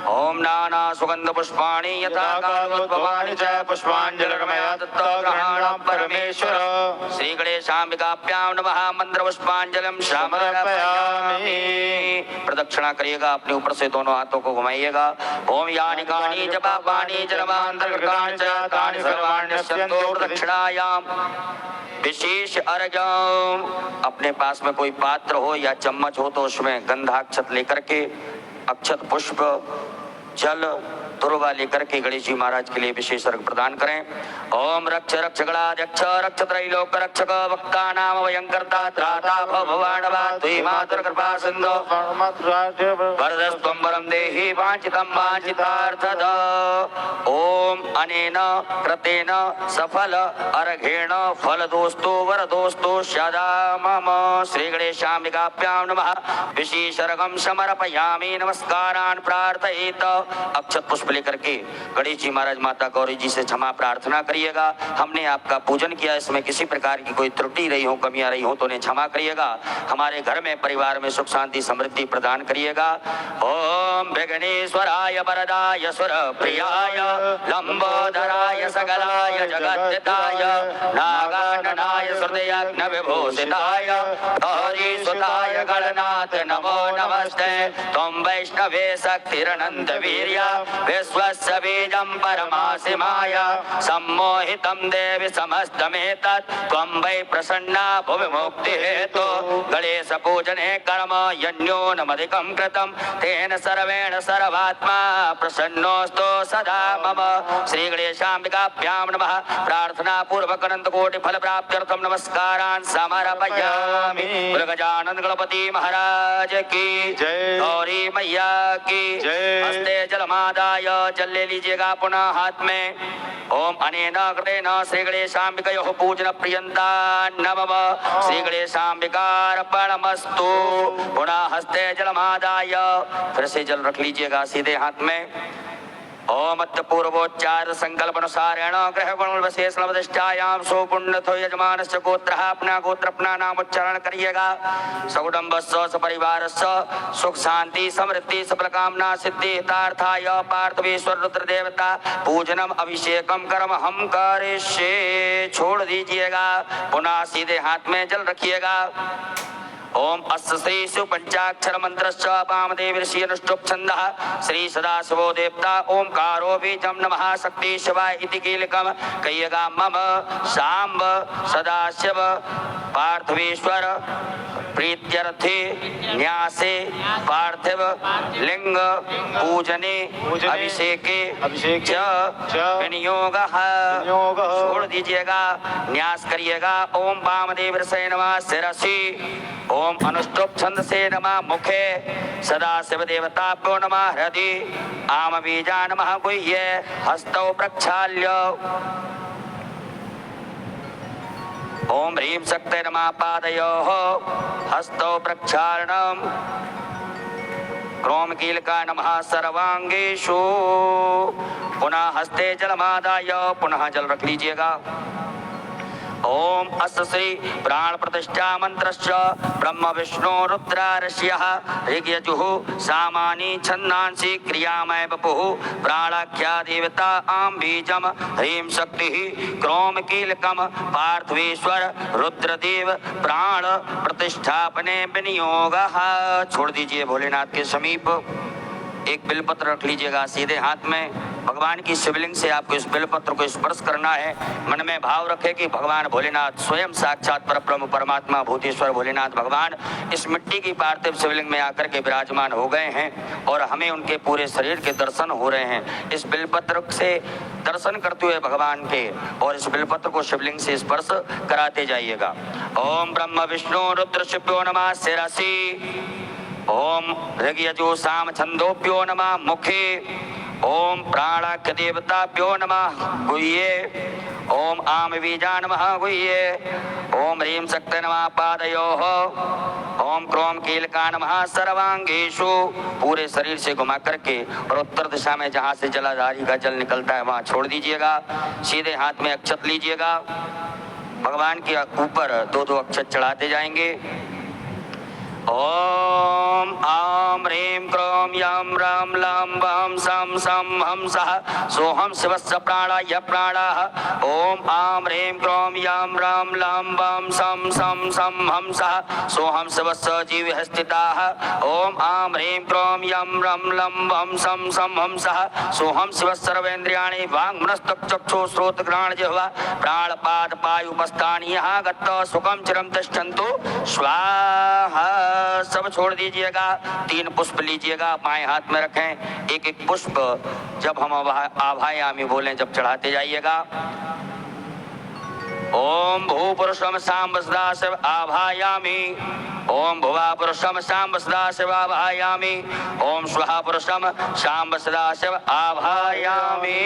Speaker 3: ओम नाना सुगंध पुष्पाणि यथा कालोद्भवानि च पुष्पाञ्जलिर्मया दत्ता ग्रहाणां परमेश्वर। श्री गणेशाम्बिकाभ्यां नमः। मंत्र पुष्पाञ्जलिं समर्पयामि। प्रदक्षिणा करिएगा, अपने ऊपर से दोनों हाथों को घुमाइएगा। ओम यानि कानि च पापानि जन्मान्तरकृतानि च तानि सर्वाण्यस्यन्तो प्रदक्षिणायां। विशेष अर्घ्यम, अपने पास में कोई पात्र हो या चम्मच हो तो उसमें गंधाक्षत लेकर के अक्षत पुष्प जल दुर्वा लेकर के गणेश जी महाराज के लिए विशेष अर्घ प्रदान करें। ओम रक्ष रक्ष गणाध्यक्ष रक्ष त्रैलोक रक्षक वक्ता नाम भयंकर्ता त्राता भवानवा तुई मातुर कृपा सिंधु वरदस्त्वं वरं देहि वांछितं वांछितार्थद। ओम अनेन कृतेन सफल अर्घेण फल दोस्तु वर दोस्तु सदा मम। श्री गणेशाम्बिकाभ्यां नमः। विशेष अर्घं समर्पयामि। नमस्कारान् प्रार्थयेत। अक्षत पुष्प लेकर के गणेश जी महाराज माता गौरी जी से क्षमा प्रार्थना करिएगा। हमने आपका पूजन किया, इसमें किसी प्रकार की कोई त्रुटि रही हो, कमियां रही हो तो उन्हें क्षमा करिएगा। हमारे घर में परिवार में सुख शांति समृद्धि प्रदान करिएगा। ओम विघ्नेश्वराय वरदाय सुर प्रियाय लंबोदराय सकलाय जगद्धिताय नागाननाय हृदयाग्न विभूषिताय गौरी सुताय गणनाथ नमो नमस्ते। त्वं वैष्णवे शक्तिरनंत वीर्या विश्वस्य बीजं परमासिमाय सम्मोहितं देवि समस्तमेतत् त्वं वै प्रसन्ना भुवि मुक्तिहेतु। गणेश पूजने कर्म यन्योनमधिकं कृतं तेन सर्वेण सर्वात्मा प्रसन्नोऽस्तु सदा मम। श्री गणेशाम्बिकाभ्यां नमः। प्रार्थना पूर्वक अनंत कोटि फल प्राप्त्यर्थं नमस्कारान् समर्पयामि। गजानन गणपति महाराज की
Speaker 9: जय।
Speaker 3: गौरी मैया की
Speaker 9: जय।
Speaker 3: हस्ते जलमादाय जल ले लीजिएगा पुनः हाथ में। ओम अनेन कृतेन श्री गणेशाम्बिकयोः पूजन प्रियंता नमः। श्री गणेशाम्बिकार्पणमस्तु। पुनः हस्ते जलमादाय, फिर से जल रख लीजिएगा सीधे हाथ में। ओम पूर्वोच्चार संकल्प अनुसारेण ग्रह गुण विशेष नवदिष्टायाम सुपुण्यथो यजमानस्य गोत्रः अपना गोत्र अपना नाम उच्चारण करिएगा। सकुटुम्बस्य सपरिवारस्य सुख शांति समृद्धि सफल कामना सिद्धि हितार्थाय पार्थवेश्वर रुद्र देवता पूजनम अभिषेकम कर्म हम करिष्ये। छोड़ दीजिएगा, पुनः सीधे हाथ में जल रखिएगा। ओम अस्य श्री शिव पंचाक्षर मंत्रस्य वामदेव ऋषि अनुष्टुप छंदः श्री सदाशिवो देवता ओमकारो बीजम नमः शक्ति शिवाय इति कीलकम कहिएगा। मम सांब सदाशिव पार्थवेश्वर प्रीत्यर्थे न्यासे पार्थिव लिंग पूजने अभिषेके च विनियोगः। छोड़ दीजिएगा, न्यास करिएगा। ओम वामदेव ऋषि नमः शिरसि। ओम अनुष्टुप छंद से नमः मुखे। सदाशिव देवताभ्यो नमः हृदि। आम बीजा नमः गुह्ये हस्तौ प्रक्षाल्य। ओम ह्रीं शक्ते नमः पादयोः हस्तौ प्रक्षालनम्। क्रोम कीलका नमः सर्वांगेषु। पुनः हस्ते जलमादाय पुनः जल रख लीजिएगा। ओम अस्य श्री प्राण प्रतिष्ठा मंत्रश्च ब्रह्म विष्णु रुद्रारस्यः ऋग्यजुः सामानि छन्दांसि क्रियामय बपुः प्राणाख्या देवता आम बीजम ह्रीं शक्तिः क्रोम कीलकम पार्थवेश्वर रुद्रदेव प्राण प्रतिष्ठापने विनियोगः। छोड़ दीजिए भोलेनाथ के समीप। एक बिलपत्र रख लीजिएगा सीधे हाथ में। भगवान की शिवलिंग से आपको इस बिलपत्र को स्पर्श करना है। मन में भाव रखे कि भगवान भोलेनाथ स्वयं साक्षात परब्रह्म परमात्मा भूतेश्वर भोलेनाथ भगवान इस मिट्टी की पार्थिव शिवलिंग में आकर के विराजमान हो गए हैं और हमें उनके पूरे शरीर के दर्शन हो रहे हैं। इस बिलपत्र से दर्शन करते हुए भगवान के और इस बिलपत्र को शिवलिंग से स्पर्श कराते जाइएगा। ओम ब्रह्म विष्णु रुद्र शिव्यो नमः शिरसि। ओम ऋग्यजु साम छंदोप्यो नमः मुखे। ओम प्राणाख्य देवताभ्यो नमः गुह्ये। ओम आम बीजा नमः गुह्ये। ओम ह्रीं शक्ति नमः पादयोः। ओम क्रोम कीलका नमः सर्वांगेषु। पूरे शरीर से घुमा करके और उत्तर दिशा में जहाँ से जलाधारी का जल निकलता है वहाँ छोड़ दीजिएगा। सीधे हाथ में अक्षत लीजिएगा। भगवान के ऊपर दो दो अक्षत चढ़ाते जाएंगे। ओम आम ह्रीं क्रोम यम रम लम वम सम सम हंसः सोहम शिवस्य प्राणाय प्राणः। ओम आम ह्रीं क्रोम यम रम लम वम सम सम सम हंसः सोहम शिवस्य जीवः स्थिताः। ओम आम ह्रीं क्रोम यम रम लम वम सम सम हंसः सोहम शिवस्य सर्वेन्द्रियाणि वाङ् मनस्तक चक्षु श्रोत घ्राण जिह्वा प्राणपाद पायुपस्थानि यहाँ गत्त सुखम चिरं तिष्ठन्तु स्वाहा। सब छोड़ दीजिएगा। 3 पुष्प लीजिएगा, बाएं हाथ में रखें। एक एक पुष्प जब हम आभायामी बोलें जब चढ़ाते जाइएगा। ओम भू पुरुषम सांब सदा शिव आभायामी। ओम भुवा पुरुषम सांब सदा शिव आभायामी। ओम स्वहा पुरुषम सांब सदा शिव आभायामी।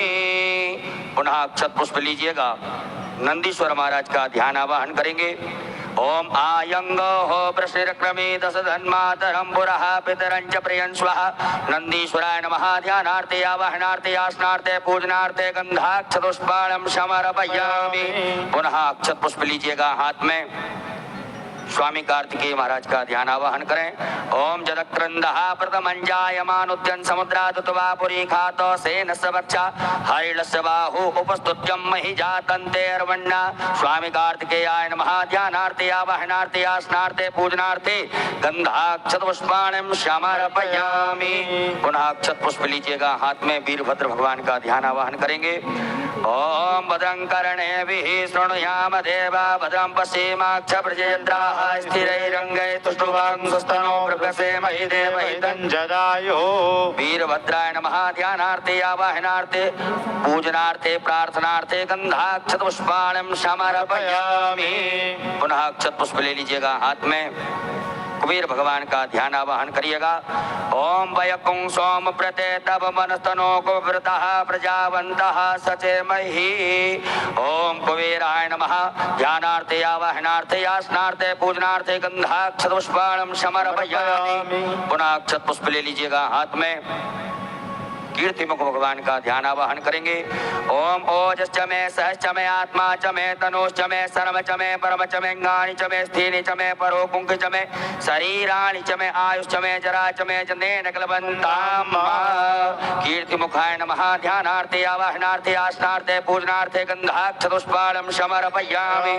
Speaker 3: पुनः अक्षत पुष्प लीजिएगा। नंदीश्वर महाराज का ध्यान आवाहन करेंगे। ओम आयंग हो प्रशिरक्रमे दश धन्मातरम पुरः पितरंच प्रियं स्वः। नंदीश्वराय नमः। ध्यानार्थे आवाहनार्थे आसनार्थे पूजनार्थे गंधाक्षतुष्पाणं समर्पयामि। पुनः अक्षत पुष्प लीजिएगा हाथ में। स्वामी कार्तिकेय महाराज का ध्यान आवाहन करें। ओम जदक्रंदः प्रथमंजायमानुद्यन समुद्रादुतवापुरी खात सेनस्य वक्षा हरिणस्य बाहु उपस्तुत्यं महि जातन्ते अर्वण्णा। स्वामी कार्तिकेयाय नमः। ध्यानार्थे आवाहनार्थे आसनार्थे पूजनार्थे गंधाक्षत पुष्पाणं समर्पयामि। पुनः अक्षत पुष्प लीजिएगा हाथ में। वीरभद्र भगवान का ध्यान आवाहन करेंगे। ओम भद्रं कर्णेभिः शृणुयाम देवा भद्रं पश्येमाक्ष प्रजयन्द्राः स्थिरैरङ्गैः तुष्टुवांसस्तनो प्रभसेमहि देवहितं जदायुः। वीरभद्राय नमः। ध्यानार्थे आवाहनार्थे पूजनार्थे प्रार्थनार्थे गंधाक्षत पुष्पाणं समर्पयामि। पुनः अक्षत पुष्प ले लीजिएगा हाथ में। कुबेर भगवान का ध्यान आवाहन करिएगा। ओम वयकुं सोम प्रते तब मनस्तनो कुव्रतः प्रजावन्तः सचेमहि। ओम कुबेराय नमः। ध्यानार्थे आवाहनार्थे आसनार्थे पूजनार्थे गंधाक्षत पुष्पाणं समर्पयामि। पुनः अक्षत पुष्प ले लीजिएगा हाथ में। कीर्तिमुख भगवान का ध्यान आवाहन करेंगे। ओम ओजश्च मे सहश्च मे आत्मा च मे तनुश्च मे सर्व च मे परम च मे गानि च मे स्थीनि च मे परो पुंख च मे शरीराणि च मे आयुश्च मे जरा च मे जनेन कलवन्ताम्। कीर्तिमुखाय नमः। ध्यानार्थे आवाहनार्थे आसनार्थे पूजनार्थे गंधाक्षत पुष्पाणं समर्पयामि।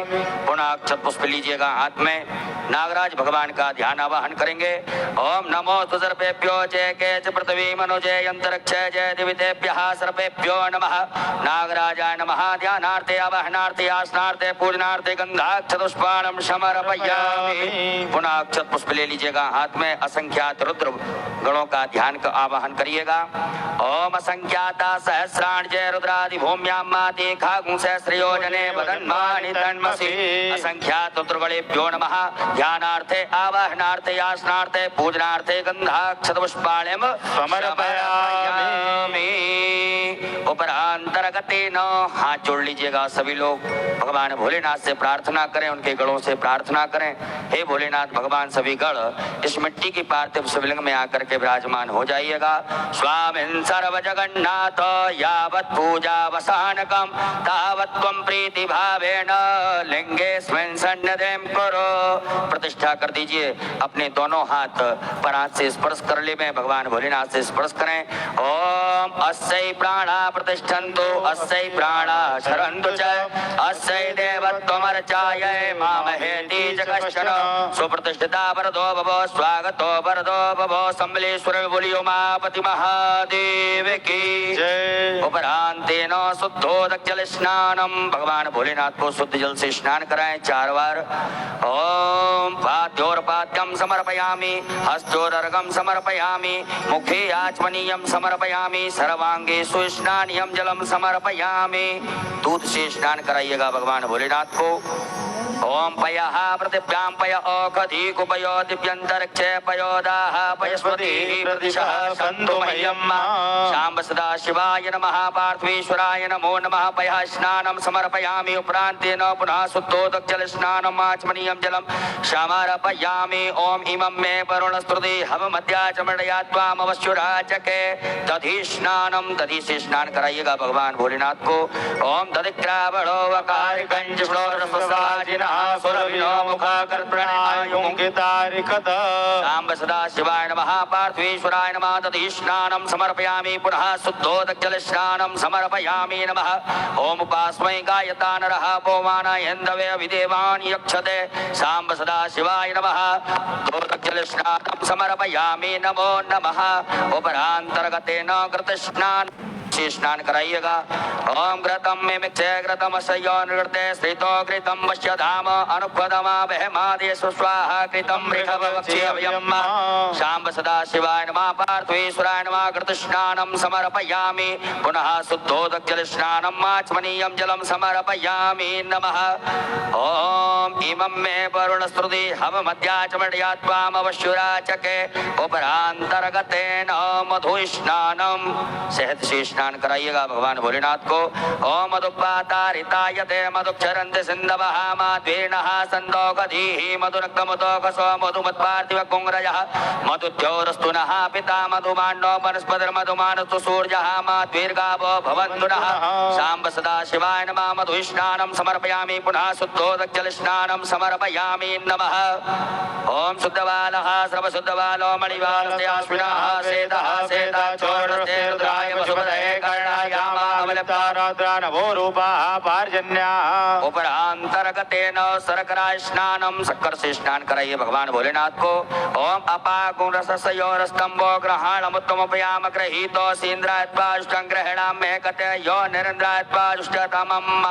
Speaker 3: पुनः अक्षत पुष्प लीजिएगा हाथ में। नागराज भगवान का ध्यान आवाहन करेंगे। ओम नमो सर्पेभ्यो जय के च पृथ्वी मनोजय अंतरिक्ष जय देवतेभ्यः सर्पेभ्यो नमः। नागराजाय नमः। ध्यानार्थे आवाहनार्थे आसनार्थे पूजनार्थे गंधाक्षत पुष्पाणं समर्पयामि। पुनः अक्षत पुष्प ले लीजिएगा हाथ में। असंख्यात रुद्र गणों का ध्यान का आवाहन करिएगा। ओम असंख्याता सहस्राण जय रुद्रादि भूम्यां माते खागुं सहस्रयोजने वदन्मानि तन्मसि। असंख्यात रुद्रगणेभ्यो नमः। ध्यानार्थे आवाहनार्थे आसनार्थे पूजनार्थे गंधाक्षत पुष्पाणं समर्पयामि। उपरांतरगतेन हाथ जोड़ लीजिएगा सभी लोग। भगवान भोलेनाथ से प्रार्थना करें, उनके गणों से प्रार्थना करें। हे भोलेनाथ भगवान सभी गण इस मिट्टी की पार्थिव शिवलिंग में आकर के विराजमान हो जाइएगा। स्वामिन् सर्व जगन्नाथ यावत् पूजा वसानकम तावत् त्वं प्रीति भावेन लिंगेस्मिन् सन्निधिं कुरु। प्रतिष्ठा कर दीजिए, अपने दोनों हाथ पर हाथ से स्पर्श कर ले में भगवान भोलेनाथ से स्पर्श करें। ओम अस्यै प्राणा प्रतिष्ठन्तु अस्यै प्राणा शरन्तु च अस्यै देवत्वमर्चायै मामहेति च कश्चन। सुप्रतिष्ठिता वरदो भव स्वागतो वरदो भव। सम्बलेश्वर बोलियो उमापति महादेव की
Speaker 9: जय।
Speaker 3: उपरांतेन शुद्धोदक जल स्नानम। भगवान भोलेनाथ को शुद्ध जल से स्नान कराएं 4 बार। ओम पाद्योर्पाद्यम समर्पयामि हस्तोदर्घम समर्पयामि मुखे आचमनीयम समर्पयामि सर्वांगे सुस्नानियम जलम समर्पयामि। दूध से स्नान कराइएगा भगवान भोलेनाथ को। ओम पयः पृथिव्यां पय औषधि कुपयो दिव्यंतरिक्षे पयोदाः पयस्पति प्रदिशः सन्तु मह्यम्। शाम्ब सदा शिवाय नमः पार्थेश्वराय नमो नमः। पयः स्नानं समर्पयामि उपरान्तेन पुनः शुद्धोदक जल स्नानम् आचमनीयं जलं समर्पयामि। ओम इमं मे वरुणस्तुति हवमध्याचमणयात्वामवश्युराचके दधि स्नानम। दधि से स्नान कराइएगा भगवान भोलेनाथ को। ओम दधिक्रावणो वकारिकञ्च श्लोरस्वसाजिनः सुरभिनो मुखाकर्पणायुङ्गितारिकत। साम्ब सदा शिवाय नमः पार्थेश्वराय नमः। दधि स्नानं समर्पयामि पुनः शुद्धोदक जल स्नानं समर्पयामि नमः। ओम उपास्मै गायता नरः पौमानयन्दवे विदेवान् यक्षते। साम्ब सदा शिवाय नमः। शुद्धोदक जल स्नानं समर्पयामि नमो नमः। उपरांतर्गतेन कृत स्नान से स्नान कराइएगा। ओम घृतम में मिक्षे घृतम सयोनृते स्थितो घृतम वश्य धाम अनुपदमा वहमादेश स्वाहा कृतम ऋषभवक्षेयम्। शाम्ब सदा शिवाय नमः पार्थेश्वराय नमः। घृत स्नानं समर्पयामि पुनः शुद्धोदक जल स्नानम् आचमनीयं जलं समर्पयामि नमः। ओम इमं मे वरुणस्तुति हवमध्याचमणयात्वामवश्युराचके उपरांतर्गतेन मधु स्नानम्। शहद से स्नान कराइएगा भगवान भोलेनाथ को। ओम मधुपातारितायते मधुक्षरन्ति सिन्धवः माध्वेनः सन्दोगधीः मधुरक्तमुदोकसो मधुमत्पार्थिव कुङ्ग्रजः मधुद्योरस्तु नः पिता मधुमान्नो वनस्पतिर्मधुमानस्तु सूर्यः माध्वीर्गावो भवन्तु नः। शाम्ब सदा शिवाय नमः। मधु स्नानं समर्पयामि पुनः शुद्धोदक जल स्नानं समर्पयामि नमः। ओम शुद्धबालः सर्वशुद्धबालो मणिबालस्याश्विनः सेतः सेता चोरस्ते रुद्राय वसुपतये
Speaker 9: कर्णायामावलिप्तारौद्रानभो रूपाः पार्जन्याः।
Speaker 3: उपरांतर्गतेन शर्करा स्नानम। शक्कर से स्नान कराइए भगवान भोलेनाथ को। ओम अपाकुरसयोरस्तंभो ग्रहणमुत्तमोपयाम गृहीतो सीन्द्रात्वाजुष्टं ग्रहणाम्ये कते यो निरन्द्रात्वाजुष्टतमम्।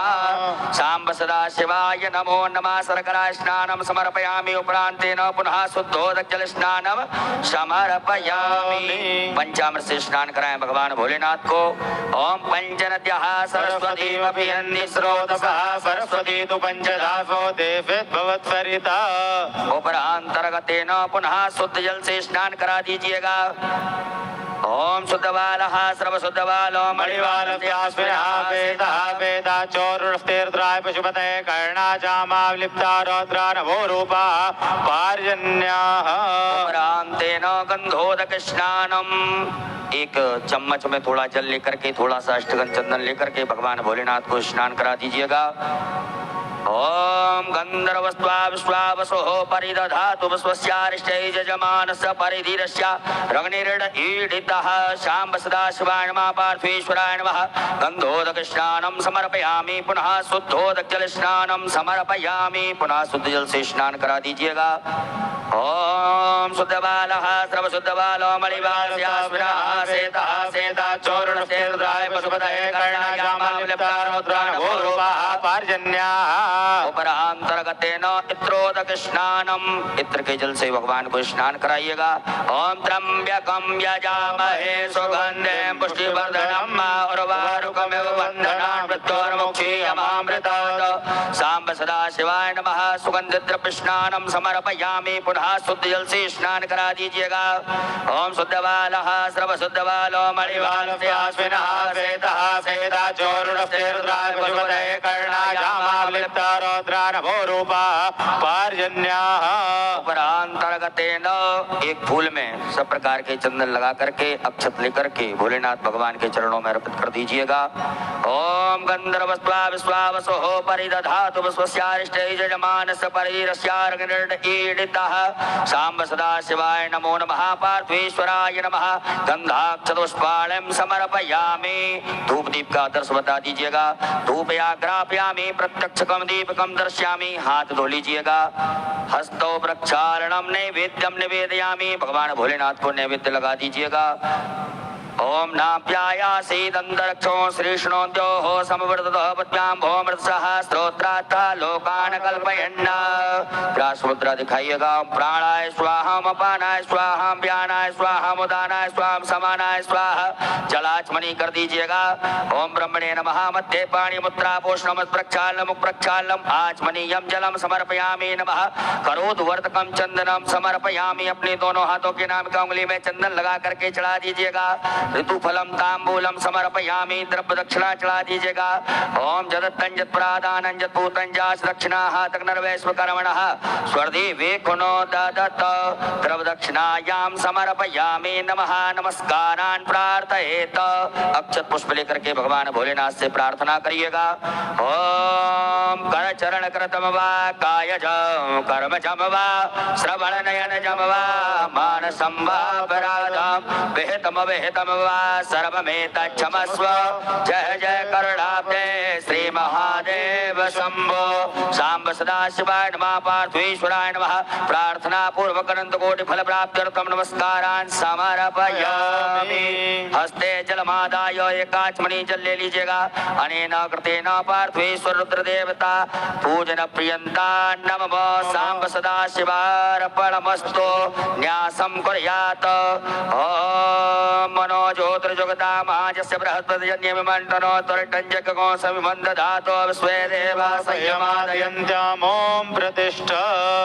Speaker 3: शाम्ब सदा शिवाय नमो नमः। शर्करा स्नानं समर्पयामि उपरांतेन पुनः शुद्धोदक जल स्नानं समर्पयामि। पंचामृत से स्नान कराएं भगवान भोलेनाथ को। ओम पंचनद्यः सरस्वतीमभियन्ति स्रोतसः
Speaker 9: सरस्वती तु पंचदासो देवेद्भवत्सरिता।
Speaker 3: उपरांतर्गतेन पुनः शुद्ध जल से स्नान करा दीजिएगा। ओम शुद्धबालः सर्वशुद्धबालो
Speaker 9: मणिबालस्याश्विनः वेदः वेदाचोरुष्टेर्द्राय पशुपतये कर्णाचामावलिप्तारौद्रानभो रूपाः पार्जन्याः।
Speaker 3: उपरांतेन गंधोदक स्नानम। एक चम्मच में थोड़ा जल लेकर के थोड़ा सा अष्टगंध चंदन लेकर के भगवान भोलेनाथ को स्नान करा दीजिएगा। ओम गंधर्वस्त्वा विश्वावसो परिदधातु स्वस्यारिष्टै यजमानस्य परिधीरस्य रग्निर्ड ईडितः। शाम्ब सदा शिवाय नमः पार्थेश्वराय नमः। गंधोदक स्नानं समर्पयामि पुनः शुद्धोदक जल स्नानं समर्पयामि। पुनः शुद्ध जल से स्नान करा दीजिएगा। ओम शुद्धबालः सर्वशुद्धबालो मणिबालस्याश्विनः सेतः सेता चोरुणस्ते रुद्राय पशुपतये कर्णायामावलिप्तारौद्रानभो रूपाः
Speaker 9: पार्जन्याः
Speaker 3: उपरांतर्गतेन इत्रोदक स्नानम, इत्र के जल से भगवान को स्नान कराइएगा। ओम त्र्यंबकम यजामहे सुगंधिं पुष्टिवर्धनम् उर्वारुकमिव बन्धनान् मृत्योर्मुक्षीयमामृतात्। सांब सदा शिवाय नमः। सुगंधित द्रव्य स्नानम समर्पयामि। पुनः शुद्ध जल से स्नान करा दीजिएगा। ओम शुद्ध बालः सर्व शुद्ध बालो मणिबालस्य अश्विनः श्वेतः श्वेताचोरुणस्य रुद्राय पशुपतये कर्णायामावलिप्त रौद्रानभो रूपा पार्जन्याः। उपरांतर्गतेन एक फूल में सब प्रकार के चंदन लगा करके अक्षत लेकर के भोलेनाथ भगवान के चरणों में अर्पित कर दीजिएगा। ओम गंधर्वस्त्वा विश्वावसो परिदधातु विश्वस्यारिष्टे यजमानस्य परिरस्यार्गनिर्डीडितः। सांब सदा शिवाय नमो नमः। पार्थेश्वराय नमः। गंधाक्षतपुष्पाणं समर्पयामि। धूप दीप का आदर्श बता दीजिएगा। धूपयाग्रापयामि प्रत्यक्षकम दीपकम दर्शयामि। हाथ धो लीजिएगा। हस्तौ प्रक्षालनम नैवेद्यम निवेदयामि। भगवान भोलेनाथ को नैवेद्य लगा दीजिएगा। ओम नाप्यायासीदन्तरिक्षो श्रीष्णोद्योः समवर्ततः पद्भ्यां भौमृतसः स्तोत्रात्था लोकान् कल्पयन्। व्यास मुद्रा दिखाइएगा। प्राणाय स्वाहा, अपानाय स्वाहा, व्यानाय स्वाहा, उदानाय स्वाहा, समानाय स्वाहा। जलाचमनी कर दीजिएगा। ओम ब्रह्मणे नमः। मध्ये पाणी मुद्रा पोषणम प्रक्षालनम प्रक्षालनम आचमनीयम जलम समर्पयामि नमः। करोद्वर्तकम चंदनम समर्पयामि। अपने दोनों हाथों के नाम का उंगली में चंदन लगा करके चढ़ा दीजिएगा। ऋतुफलम तांबूलम समर्पयामि। द्रव्य दक्षिणा चढ़ा दीजिएगा। ओम जदत्तं जत्प्रादानं जत्पूतं जास दक्षिणाः तग्नर्वैश्वकर्मणः स्वर्देवे कुनो ददत्। द्रव्य दक्षिणायां समर्पयामि नमः। नमस्कारान् प्रार्थयेत। अक्षत पुष्प लेकर के भगवान भोलेनाथ से प्रार्थना करिएगा। ओम कर चरण कृतम वा कायज कर्मजम वा श्रवण नयनजम वा मानसं वा अपराधं विहितम विहितम वा सर्वमेतच्छमस्व। जय जय करुणाब्धे श्री महादेव शंभो। सांब सदा शिवाय नमः। पार्थेश्वराय नमः। प्रार्थना पूर्वक अनंत कोटि फल प्राप्त्यर्थम नमस्कारान् समर्पयामि। हस्ते जलमादाय एकाचमनी जल ले लीजिएगा। अनेन कृतेन पार्थेश्वर रुद्र देवता पूजन प्रियंता नमः। सांब सदा शिवार्पणमस्तु। न्यासं कुर्यात्। ओम मनोज्योतिर्जुगतामाजस्य बृहस्पतिजन्यमिमण्डनो त्वरिटञ्जकगो समिमन्दधातो विश्वे देवा संयमादयन्त्याम्।
Speaker 9: ओम प्रतिष्ठ।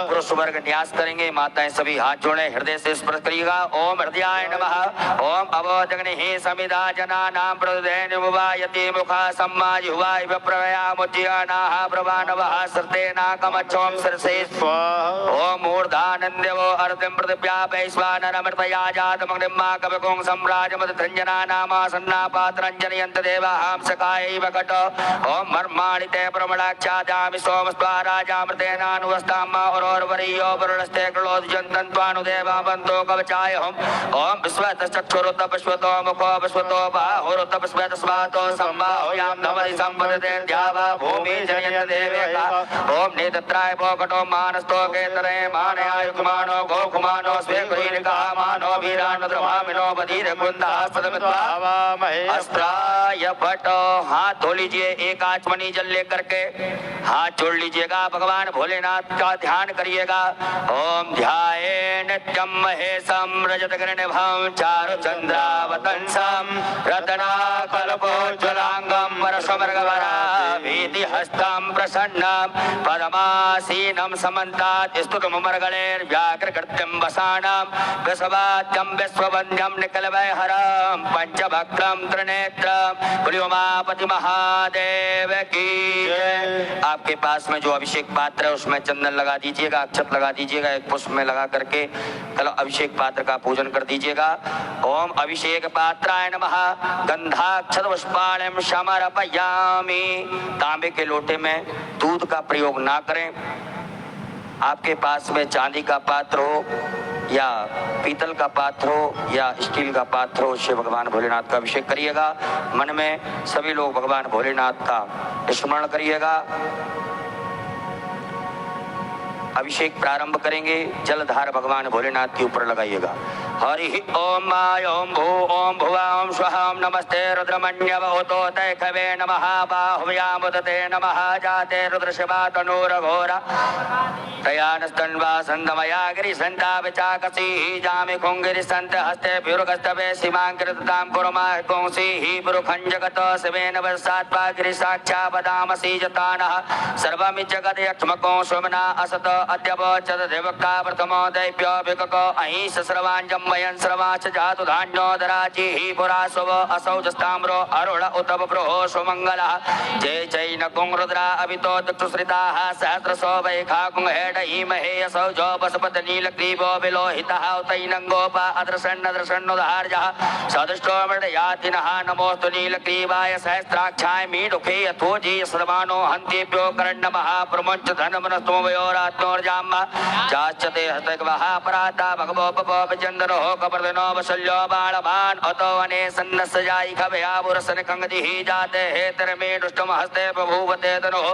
Speaker 3: पुरुष वर्ग न्यास करेंगे। माताएं सभी हाथ जोड़े हृदय से स्पर्श करिएगा। ओम हृदयाय नमः। ओम अवोजग्निः समिधा जनानां प्रदुदेनुवायति मुखा सम्माजिह्वाय विप्रवयामुज्जयानाः प्रवानवः सर्तेनाकमच्छोम सरसे। ओम मूर्धानन्द्यवो अर्तिं पृथिव्या वैश्वानरमृतया जातमग्निम्मा कविकुं सम्राजमदधञ्जनानामासन्ना पात्रञ्जनयन्त देवाहां सखायैव कट। ओम मर्माणि ते प्रमणाक्षादामि सोमस्त्वा राजामृतेनानुवस्ताम् औरोर्वरीयो वरुणस्ते कृणोद्यन्तन्त्वानुदेवा बन्तो कवचाय हम। ओम विश्वतश्चक्षुरुत्तपश्वतो मुखो विश्वतो बाहुरुत्तपश्वतस्वातो सम्बाहुयां धमति सम्पदते द्यावा भूमि जनयन्त देवेका। ओम नेतत्राय भोकटो मानस्तो केतरे मानयायुक्मानो गोकुमानो स्वेकुरीनिका मानो वीरानो द्रवामिनो बधीर कुंदास्पदमित्वा अस्त्राय भट। हाथ धो लीजिए। एक आचमनी जल लेकर के हाथ जोड़ लीजिएगा। भगवान भोलेनाथ का ध्यान करिएगा। ओम ध्याये नित्यं महेशं रजतगर्णिभं चारुचन्द्रावतंसं रत्नाकल्पोज्ज्वलांगं वरसमर्गवराभीतिहस्तं प्रसन्नं पदमासीनं समन्तात् स्तुतमुमर्गणैर्व्याघ्रकृत्यं वसानं वृषभाद्यं विश्ववन्द्यं निकलवैहरं पंचभक्त्रं त्रिनेत्रं उमापति महादेव की। आपके पास में जो अभिषेक पात्र है उसमें चंदन लगा दीजिएगा। अक्षत लगा दीजिएगा। एक पुष्प में लगा करके कल अभिषेक पात्र का पूजन कर दीजिएगा। ओम अभिषेक पात्राय नमः। गंधाक्षत पुष्पाणं समर्पयामि। तांबे के लोटे में दूध का प्रयोग ना करें। आपके पास में चांदी का पात्र हो या पीतल का पात्र हो या स्टील का पात्र हो, उससे भगवान भोलेनाथ का अभिषेक करिएगा। मन में सभी लोग भगवान भोलेनाथ का स्मरण करिएगा। अभिषेक प्रारंभ करेंगे। जलधार भगवान भोलेनाथ के ऊपर लगाइएगा। हरि ओम माय ओम भू ओम भुवा ओम स्वः ओम नमस्ते रुद्रमण्यवहुतो तैखवे नमः बाहुव्यामुदते नमः जाते रुद्रशिवा तनूरघोरा तयानस्तन्वा सन्दमया गिरिसन्तापचाकसी जामि खुङ्गिरिसन्त हस्ते भ्युर्गस्तवे सीमाङ्कृतां कुर्मः कुंसीः पुरुखञ्जगत शिवेन वसात्वा गिरिसाक्षापदामसि जतानः सर्वमिज्जगदयक्ष्मको सोमना असत अद्यवचद देवक्ता प्रथमो दैप्यो विकको अहिंस सर्वाञ्जं वयं सर्वाच जातु धान्योदराचिः पुरासव असौजस्ताम्रो अरुण उतप प्रोहो सुमङ्गलः जय चैन कुंरुद्रा अभितो दक्षुश्रिताः सहस्रसो वैखा कुंहेडहीमहे असौजो पशुपत नीलग्रीवो विलोहितः उतैनङ्गोपा अदृशन्नदृशन्नुदार्यः सदृष्टो मृडयातिनः नमोऽस्तु नीलग्रीवाय सहस्राक्षाय मीडुखे यथोजी सर्वानो हन्तेभ्यो करण्डमः प्रमुञ्च धनमनस्तुमयोरात्मोर्जाम्मा चाच्यते हस्तकवः पराता भगवो पपो विचन्दनो कपर्दनो वशल्यो बाणवान् अतो वने सन्नस्सजायि खभयावुरसन कंगदिः जाते हेतरमे दुष्टम हस्ते बभूवते तनोः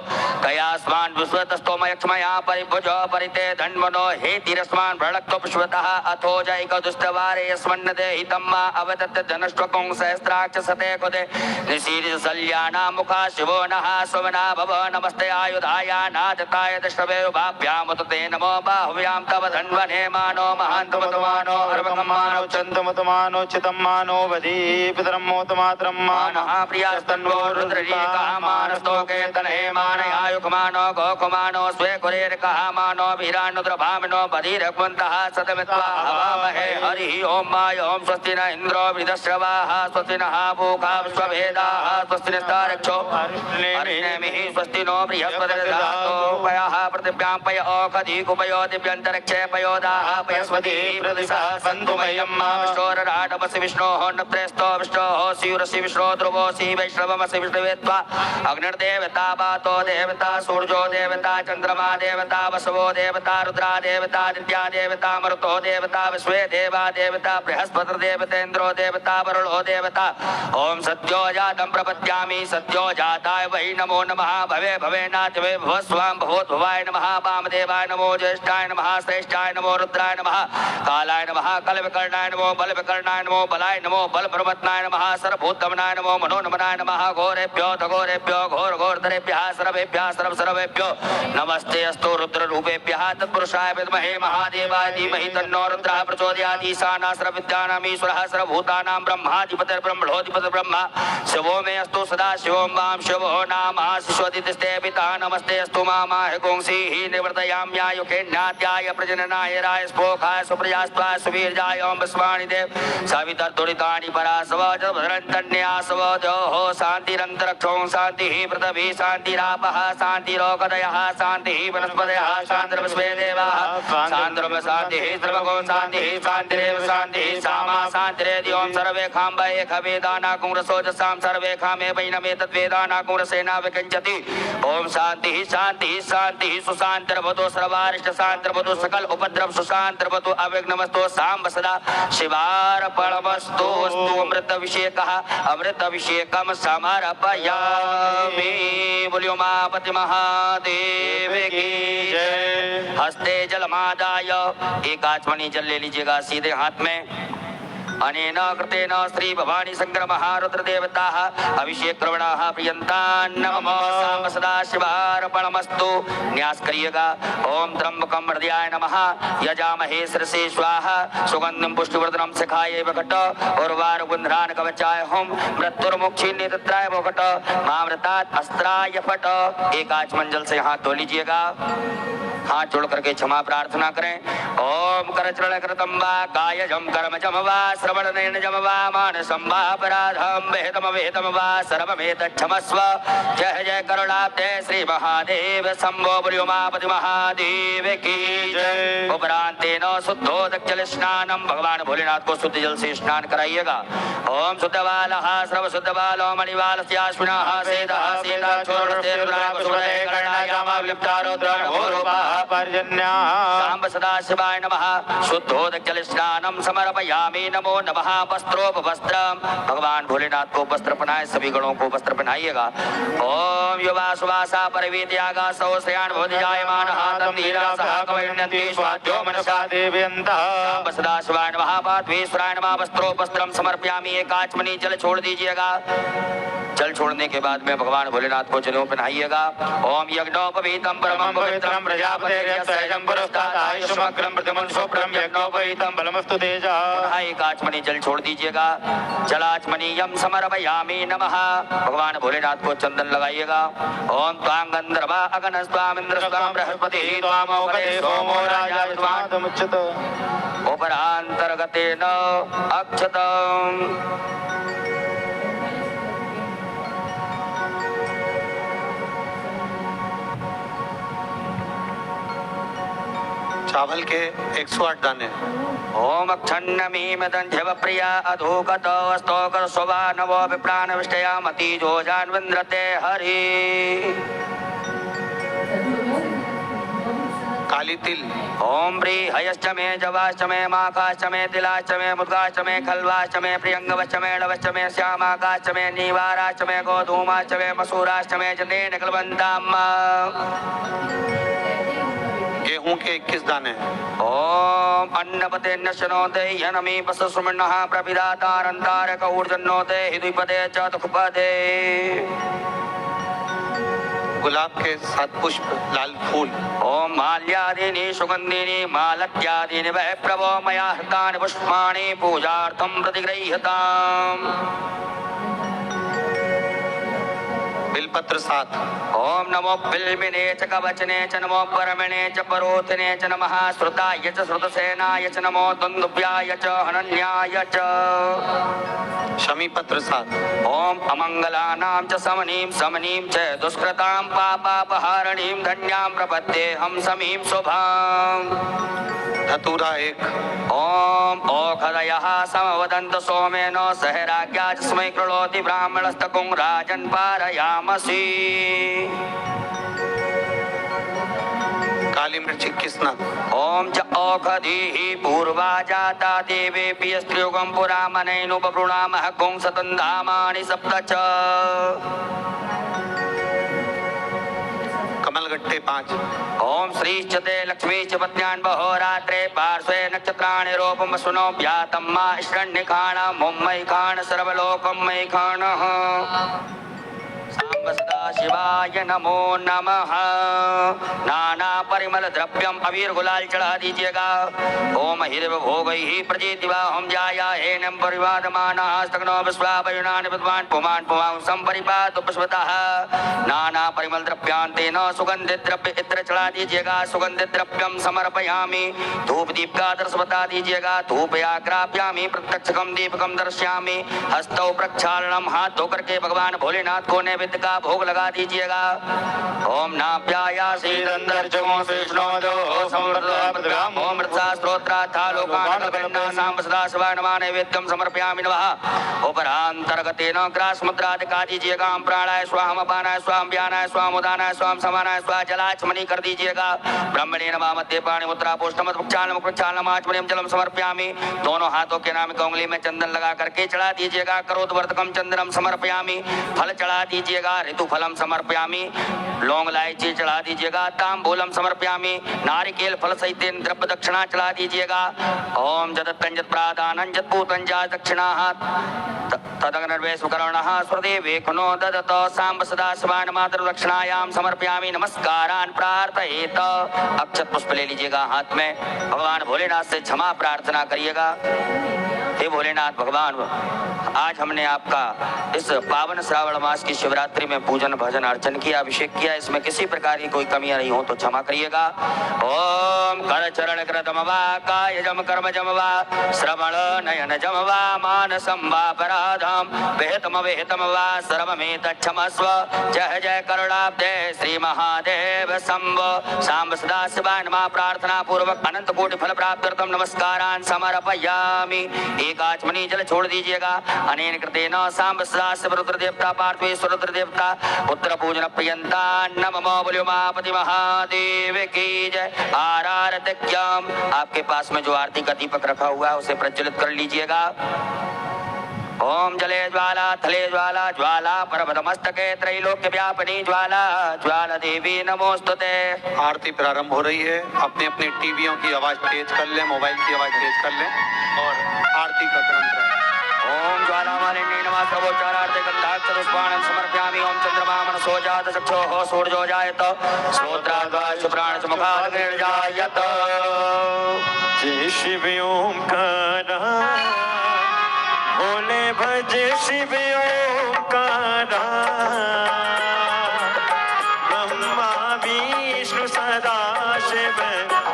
Speaker 3: कयास्मान् विश्वतस्तोमयक्ष्मया परिभुजो परिते धन्वनो हेतिरस्मान् भ्रणक्तो पुष्पतः अथो जैक दुष्टवारे यस्मन्नदे हितं मा अवदत्त धनष्ट्वकुं सहस्राक्ष सते कुदे निशीरिसल्याना मुखा शिवो नः स्वमना भव नमस्ते आयुधाय नादताय दशवे उभाभ्यामुतते नमो बाहुव्यां तव धन्वने मानो महान्तमतमानो अर्वकमानो चन्दमतमानो चितम्मानो वधीपितरं मोतमात्रं मानः प्रियास्तन्वो रुद्ररीकः मानस्तोके तन्हे मानयायुक्मानो गोकुमानो स्वे कुरेरकः मानो वीरानुद्रभामिनो बधिरक्वन्तः सतमित्वा हवामहे हरिः ओं माय ओं स्वस्ति न इन्द्रो वृधश्रवाः स्वस्ति नः पूषा विश्ववेदाः स्वस्ति नस्तारक्षो हरिणेमिः स्वस्ति नो बृहस्पतिर्दधातु पयः पृथिव्यां पय ओखधीकुपयो दिव्यन्तरिक्षे पयोदाः पयस्पतिः प्रदिशः सन्तु मह्यं मा विष्णोरराडवसि विष्णोः नप्रेस्तो विष्णोः शिवरसि विष्णो ध्रुवोऽसि वैष्णवमसि विष्णुवेत्वा अग्निर्देवता वातो देवता सूर्यो देवता चन्द्रमा देवता वसवो देवता रुद्रा देवता आदित्या देवता मरुतो देवता विश्वे देवा देवता बृहस्पतिर्देवतेन्द्रो देवता वरुणो देवता ओम सत्यो जातं प्रपद्यामि सत्यो जाताय वै नमो नमः भवे भवेनातिवे भवस्वां भवोद्भवाय नमः वामदेवाय नमो ज्येष्ठाय नमः श्रेष्ठाय नमो रुद्राय नमः कालाय नमः कलविकर्णाय नमो बलविकर्णाय नमो बलाय नमो बलप्रमत्नाय नमः सर्वभूतमनाय नमो मनोनमनाय नमः घोरेभ्यो घोरेभ्यो घोर घोरतरेभ्यः सर्वेभ्यः सर्वेभ्यो नमस्ते अस्तु रुद्ररूपेभ्यः तत्पुरुषाय विद्महे महादेवाय धीमहि तन्नो रुद्रः प्रचोदयात् ईशानः सर्वविद्यानामीश्वरः सर्वभूतानां ब्रह्माधिपतिर्ब्रह्मणोऽधिपतिर्ब्रह्मा शिवो मे अस्तु सदा शिवों वां शिवो नाम शिशोदितस्ते पिता नमस्ते अस्तु मामाह गुंसीः निवर्तयाम्यायुखेन्याद्याय प्रजननाय राय स्पोखाय सुप्रजास्त्वाय सुवीर्याय ओं विश्वानि देव सवितर्दुरितानि परासव जभद्रन्तन्यासव द्योः शान्तिरन्तरिक्षों शान्तिः पृथिवी शान्तिरापः शान्तिरोगदयः शान्तिः वनस्पतयः शान्तिर्विश्वे देवाः शान्तिर्म शान्तिः सर्वगो शान्तिः शान्तिरेव शान्तिः सामा शान्तिरेधि ओं सर्वे खाम्बये खवेदाना कुंरसोजसां सर्वे खामे वैनमे तद्वेदाना कुंरसेना विकञ्चति ओं शान्तिः शान्तिः शान्तिः सुशान्तिर्भवतु सर्वारिष्ट शान्तिर्भवतु सकल उपद्रव सुशान्तिर्भवतु अविघ्नमस्तु साम्ब सदा शिवार्पणमस्तु अस्तु अमृतभिषेकः अमृतभिषेकं समर्पयामि बोलियो उमापति महादेव की जय। हस्ते जलमादाय एक आचमनी जल ले लीजिएगा सीधे हाथ में। अनेन कृतेन श्री भवानी शंकर महारुद्र देवताः अभिषेक क्रवणाः प्रियन्तान् नमः साम्ब सदा शिवार्पणमस्तु। न्यास करिएगा। ओम त्र्यंबकं हृदयाय नमः यजामहे शिरसे स्वाहा सुगंधिं पुष्टिवर्धनं शिखायै वकट उर्वार गुंध्रान कवचाय होम मृत्युर्मुक्षिन्ने तत्राय वकट मामृतात् अस्त्राय फट। एक आचमन जल से हाथ धो लीजिएगा। हाथ जोड़ करके क्षमा प्रार्थना करें। ओम करचरण कृतं वा कायजं कर्मजं वा श्रवणनेन वा मानसं वा अपराधं विहितं वा सर्वमेतच्छमस्व। जय जय करुणाब्धे श्री महादेव शंभो उमापति महादेव की जय। उपरांतेन शुद्धोदक जल स्नानम भगवान भोलेनाथ को शुद्ध जल से स्नान कराइएगा। ओम शुद्ध बालः सर्व शुद्ध बालो मणिवाल स्याश्विनः सेदः सेदा छोरते रुद्राक सुरदे कर्णायामा विलिप्तारो द्रवरूपः पर्जन्याः। साम्ब सदा शिवाय नमः। शुद्धोदक जल स्नानं समर्पयामि। नमो नमः। वस्त्रोपवस्त्रम, भगवान भोलेनाथ को वस्त्र पहनाए, सभी गणों को वस्त्र पहनाइएगा। ओम युवा सुवासा परवीत्यागा सौ श्रेयान भोजायमान हातम धीरा सह कवयन्ति स्वाद्यो मनसा
Speaker 9: देव्यन्तः
Speaker 3: सदा शिवाय नमः। पार्थवीश्वराय नमः। वस्त्रोपस्त्रम समर्पयामि। एक आचमनी जल छोड़ दीजिएगा। जल छोड़ने के बाद में भगवान भोलेनाथ को जनेऊ पहनाइएगा। ओम यज्ञोपवीतम परमं पवित्रम प्रजापतिर्यस्सहजं पुरस्तात् आयुष्मग्रं प्रतिमं शुभ्रं यज्ञोपवीतम बलमस्तु तेजः। एक आचमनी जल छोड़ दीजिएगा। जलाचमनीयम समर्पयामि नमः। भगवान भोलेनाथ को चंदन लगाइएगा। ओम त्वां गंधर्वा अगनस्त्वामिन्द्र स्वाम बृहस्पति त्वामोगते सोमो राजा
Speaker 9: स्वादमुच्यत
Speaker 3: उपरांतर्गतेन अक्षतम्।
Speaker 1: चावल के 108 दाने।
Speaker 3: ओम क्षन्नमीम दंध्यव प्रिया अधोकत स्तोकर शोभा नवो विप्राण विष्टया मती जो जानविन्द्रते हरि।
Speaker 1: काली तिल।
Speaker 3: ओम प्री हयश्च मे जवाश्च मे माखाश्च मे तिलाश्च मे मुद्गाश्च मे खल्वाश्च मे प्रियंगवश्च मे नवश्च मे श्यामाकाश्च मे नीवाराश्च मे गोधूमाश्च मे मसूराश्च मे जनेन कलवन्ताम्।
Speaker 1: गेहूं के 21 दाने।
Speaker 3: ओम अन्नपते नशनोते यनमी पससुमन्नः प्रपिदातारन्तारक ऊर्जन्नोते हिद्विपदे च दुःखपदे।
Speaker 1: गुलाब के 7 पुष्प लाल फूल।
Speaker 3: ओम माल्यादीनि सुगंधीनि मालत्यादीनि वै प्रभो मया हृतानि पुष्पाणि पूजार्थं प्रतिगृह्यताम्।
Speaker 1: बिलपत्र 7।
Speaker 3: ओम नमो बिल्विने च कवचने च नमो परमणे च परोथिने च नमः। श्रुताय च श्रुतसेनाय च नमो दुन्दुभ्याय च हनन्याय च।
Speaker 1: शमी पत्र 7।
Speaker 3: ओम अमंगलानां च समनीं च दुष्कृतां पापापहारणीं धन्यां प्रपद्येऽहं समीं शुभाम्।
Speaker 1: धतूरा 1।
Speaker 3: ओम ओखदयः समवदन्त सोमेन सह राज्ञा च स्मै कृणोति ब्राह्मणस्तकुं राजन् पारयामसि।
Speaker 1: काली मिर्च 21 नग।
Speaker 3: ओम च औषधीः पूर्वा जाता देवेभ्यः स्त्रियुगं पुरामनैनुपवृणामः पुंसतं धामानि सप्त च।
Speaker 1: कमलगट्टे 5।
Speaker 3: ओम श्रीश्च ते लक्ष्मीश्च पत्न्यान् बहोरात्रे पार्श्वे नक्षत्राणि रूपं सुनो व्यातं मा इष्टन्निखाण मुम्मयि खाण सर्वलोकं मयि खाणः। सांब सदा शिवाय नमो नमः। नाना परिमल द्रव्यम अबीर गुलाल चढ़ा दीजिएगा। ओम हिरव भोगैः प्रजेतिवा हम जाया हेनम परिवादमानः स्तग्नो विश्वावयुनानि विद्वान् पुमान् पुमां संपरिपात पुष्पतः। नाना परिमल द्रव्यांतेन सुगंधित द्रव्य इत्र चढ़ा दीजिएगा। सुगंधित द्रव्यम समर्पयामि। धूप दीप का दर्श बता दीजिएगा। धूप आग्राप्यामि प्रत्यक्षकम दीपकम दर्शयामि। हस्तौ प्रक्षालनम, हाथ धोकर के भगवान भोलेनाथ को नैवेद्य का भोग लगा दीजिएगा। ओम नाभ्यायासि दंदर्जमो विष्णोदो समृद्धम ओम मृत्सा स्तोत्राथा लोकानकपिण्डा सांब सदा शिवाय नमः। नैवेद्यम समर्पयामि नमः। उपरांतर्गतेन ग्रास मुद्रा दिखा दीजिएगा। हम प्राणाय स्वाम अपानाय स्वाम व्यानाय स्वाम उदानाय स्वाम समानाय स्वाहा जलाचमनी कर दीजिएगा। ब्रह्मणे नमः। मध्य पाणि मुद्रा पोष्टमत प्रक्षालनम आचमनीयम जलम समर्पयामि। दोनों हाथों के नाम की उंगली में चंदन लगा करके चढ़ा दीजिएगा। करोतवर्तकम चंदनम समर्पयामि। फल चढ़ा दीजिएगा। ऋतु फलम समर्पयामि। लौंग इलायची चढ़ा दीजिएगा। तांबूलम समर्पयामि। नारिकेल फल सहित द्रव्य दक्षिणा चढ़ा दीजिएगा। ओम जदत्तंजत प्रादानं जत्पूतंजा दक्षिणाः तदग्नर्वेशकर्णः स्वदेवेखनो ददत सांब सदा शिवाय नमः। दक्षिणायां समर्पयामि। नमस्कारान् प्रार्थयेत। अक्षत पुष्प ले लीजिएगा हाथ में। भगवान भोलेनाथ से क्षमा प्रार्थना करिएगा। हे भोलेनाथ भगवान, आज हमने आपका इस पावन श्रावण मास की शिवरात्रि में पूजन भजन अर्चन किया, अभिषेक किया। इसमें किसी प्रकार की कोई कमियां नहीं हो तो क्षमा करिएगा। ओम कर चरण कृतम वा काय जम कर्म जम वा श्रवण नयन जम वा मानसम वा पराधम विहितम विहितम वा सर्वमेत क्षमस्व। जय जय करुणाब्दे श्री महादेव शंभो। सांब सदा शिवाय नमः। प्रार्थना पूर्वक अनंत कोटि फल प्राप्त्यर्थम नमस्कारान् समर्पयामि। एक आचमनी जल छोड़ दीजिएगा। अनेन कृतेन सांब सदाशिव रुद्र देवता पार्थिवेश्वर रुद्र देवता पुत्र पूजन प्रियंता नमो बोलो उमापति महादेव की जय। आरारत्यम आपके पास में जो आरती का दीपक रखा हुआ है उसे प्रज्वलित कर लीजिएगा। ओम जले ज्वाला थले ज्वाला ज्वाला पर्वतमस्तके त्रैलोक्य व्यापिनी ज्वाला ज्वाला देवी नमोस्तुते।
Speaker 1: आरती प्रारंभ हो रही है। अपने अपने टीवियों की आवाज तेज कर लें, मोबाइल की आवाज तेज कर लें और आरती का क्रम प्रारंभ।
Speaker 3: ओम ज्वाला मालिनी नमः सर्वोच्चारार्थे गंधाक्ष पुष्पाणं समर्पयामि। ओम चंद्रमा मनसो जात चक्षुः सूर्यो जायत श्रोत्राद्वा प्राण मुखात् निर्जायत।
Speaker 9: जय शिव ओंकार बोले भज शिव ओंकार ब्रह्मा विष्णु सदा शिव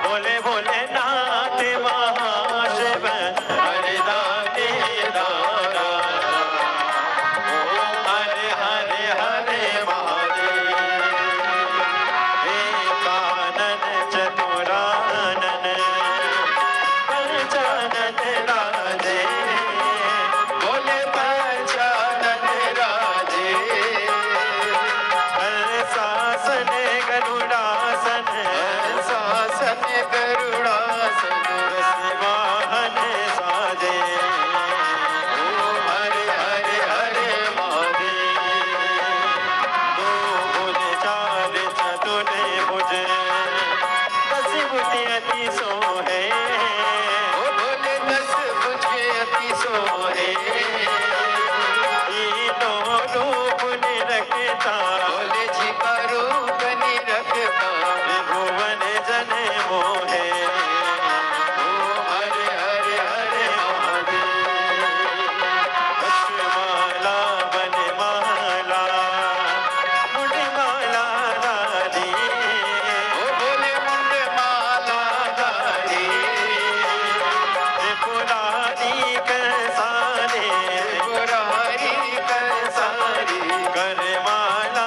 Speaker 9: बोले भोले नाथ महाशिव हरिदाने दारा ओम हरे हरे हरे महादेव एकानन चतुरानन पंचानन राधे बोले पंचानन राधे शासन गरुड़ासन शासन गरुड़ासन वाहन साजे ओम हरे हरे हरे महादेव दो भुज चार चतुर भुज दस बुद्धि अति सोहे बोले दस बुद्धि अति सोहे तीनों रूप निरखता बोले जी का रूप निरखता भुवन जन मोहे ओम हरे हरे हरे महादेव पुष्पमाला वनमाला मुंडमाला धारी ओ बोले मुंडमाला धारी त्रिपुरारी कंसारे त्रिपुरारी कंसारी करमाला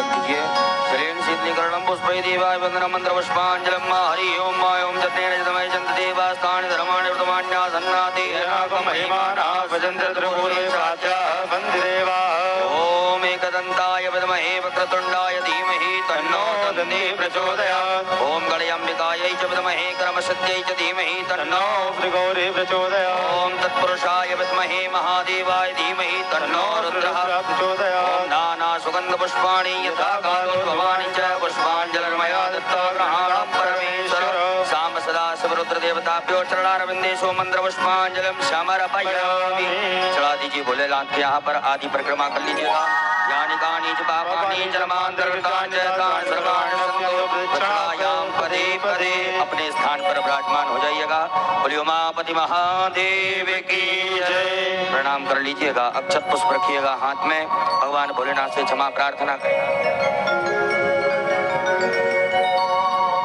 Speaker 2: रख दीजिए। जलेन शीतलीकरणं पुष्पै देवाय वंदनं मंत्रपुष्पाञ्जलिं हरि ओम ओम जतेन जतमय जन्त देवास्तानि धर्माणि वर्तमान्यासन्नाति
Speaker 9: महिमाना भजन्त त्रिभुवने प्राच्या वन्दे देवा
Speaker 2: ओम एकदन्ताय विद्महे वक्रतुण्डाय धीमहि तन्नो दन्ति प्रचोदयात्। ओम गणेशाम्बिकायै च विद्महे कर्मसिद्ध्यै च धीमहि तन्नो
Speaker 9: श्रीगौरी प्रचोदयात्।
Speaker 2: ओम तत्पुरुषाय विद्महे महादेवाय धीमहि तन्नो रुद्रः
Speaker 9: प्रचोदयात्।
Speaker 2: नाना सुगंध पुष्पाणि यथा कालोद्भवानि च पुष्पाञ्जलिर्मया दत्ता ग्रहाणां परमेश्वर साम सदा शिवरुद्र देवताभ्यो चरणारविन्देषु मंत्र पुष्पाञ्जलिं समर्पयामि। चढ़ा दीजिए भोलेनाथ के यहाँ पर आदि परिक्रमा कर लीजिएगा। यानि कानि च पापानि जन्मान्तरकृतानि च तानि सर्वाणि सन्तो पृच्छायां पदे पदे। अपने स्थान पर विराजमान हो जाइएगा। बोलियो उमापति महादेव की जय। प्रणाम कर लीजिएगा। अक्षत पुष्प रखिएगा हाथ में। भगवान भोलेनाथ से क्षमा प्रार्थना करें।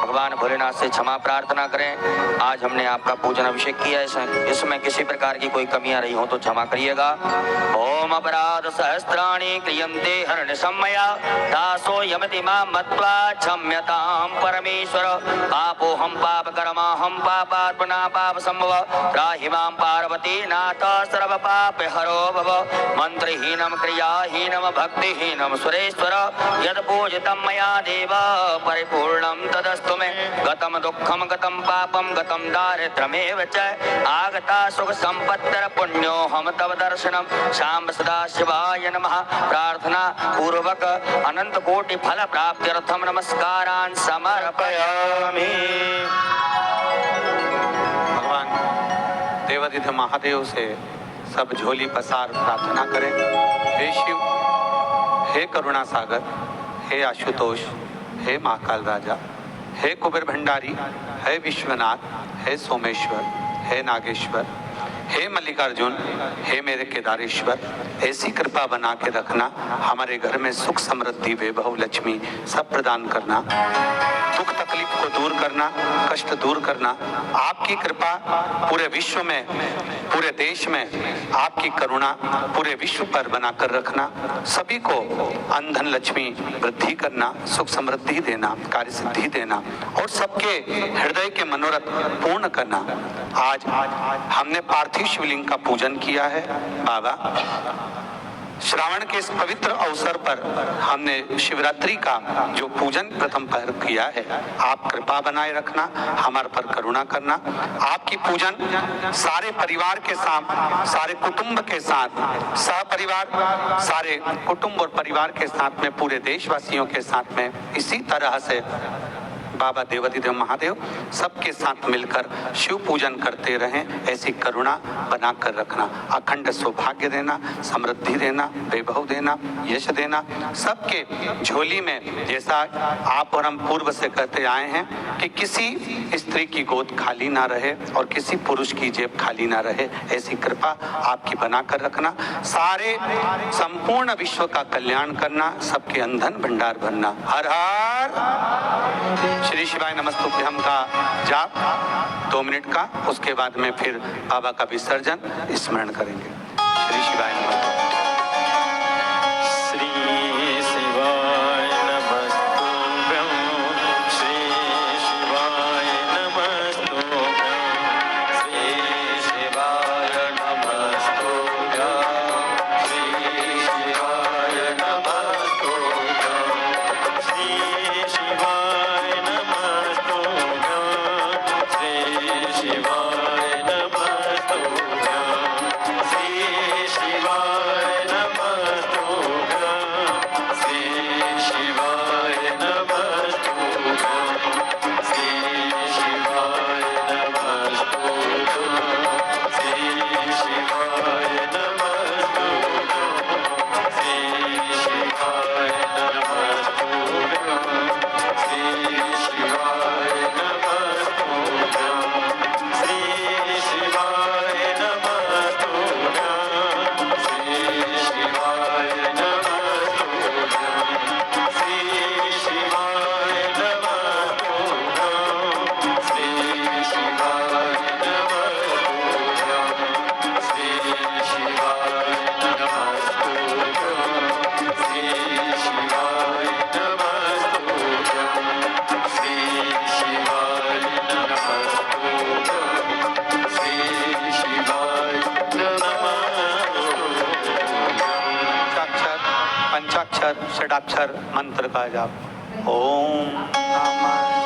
Speaker 2: भगवान भोलेनाथ से क्षमा प्रार्थना करें। आज हमने आपका पूजन अभिषेक किया है, इसमें किसी प्रकार की कोई कमियां रही हो तो क्षमा करिएगा। ओम अपराध सहस्त्राणि क्रियन्ते हर्निशं मया दासो यमति मां मत्वा क्षम्यतां परमेश्वर। पापोऽहं पापकर्माहं पापात्मना पापसंभव त्राहि मां पार्वती नाथ सर्वपापहरो भव। मंत्रहीनं क्रियाहीनं भक्तिहीनं सुरेश्वर यद् पूजितं मया देव परिपूर्णं तदस्तु मे। गतं दुःखं गतं पापं गतं दारिद्र्यमेव च आगता सुख संपत्तिर पुण्योऽहं तव दर्शनं। शाम सदा शिवाय नमः। प्रार्थना पूर्वक अनंत कोटि फल प्राप्त्यर्थम नमस्कारान् समर्पयामि।
Speaker 1: भगवान देवाधिदेव महादेव से सब झोली पसार प्रार्थना करें। हे शिव, हे करुणा सागर, हे आशुतोष, हे महाकाल राजा, हे कुबेर भंडारी, हे विश्वनाथ, हे सोमेश्वर, हे नागेश्वर, हे मल्लिकार्जुन, हे मेरे केदारेश्वर, ऐसी कृपा बना के रखना। हमारे घर में सुख समृद्धि वैभव लक्ष्मी सब प्रदान करना। दुख तकलीफ को दूर करना, कष्ट दूर करना। आपकी कृपा पूरे विश्व में, पूरे देश में आपकी करुणा पूरे विश्व पर बनाकर रखना। सभी को अंधन लक्ष्मी वृद्धि करना, सुख समृद्धि देना, कार्य सिद्धि देना और सबके हृदय के मनोरथ पूर्ण करना। आज हमने पार्थिव शिवलिंग का पूजन किया है। बाबा, श्रावण के इस पवित्र अवसर पर हमने शिवरात्रि का जो पूजन प्रथम पहर किया है, आप कृपा बनाए रखना, हमारे पर करुणा करना। आपकी पूजन सारे परिवार के साथ, सारे कुटुंब के साथ, सहपरिवार सारे कुटुंब और परिवार के साथ में, पूरे देशवासियों के साथ में इसी तरह से बाबा देवाधिदेव महादेव सबके साथ मिलकर शिव पूजन करते रहें। ऐसी करुणा बनाकर रखना, अखंड सौभाग्य देना, समृद्धि देना, वैभव देना, यश देना। सबके झोली में, जैसा आप और हम पूर्व से कहते आए हैं कि किसी स्त्री की गोद खाली ना रहे और किसी पुरुष की जेब खाली ना रहे, ऐसी कृपा आपकी बनाकर रखना। सारे संपूर्ण विश्व का कल्याण करना, सबके अंधन भंडार भरना। हर हर श्री शिवाय नमस्तुभ्यम का जाप 2 मिनट का, उसके बाद में फिर बाबा का विसर्जन स्मरण करेंगे। श्री शिवाय नमस्तुभ्यम।
Speaker 9: श्री शिवाय नमस्तुभ्यं, श्री शिवाय नमस्तुभ्यं, श्री शिवाय नमस्तुभ्यं, श्री शिवाय नमस्तुभ्यं, श्री शिवाय शिवाय नमस्तुभ्यं, श्री शिवाय
Speaker 1: षडाक्षर मंत्र का जाप। ओम नमः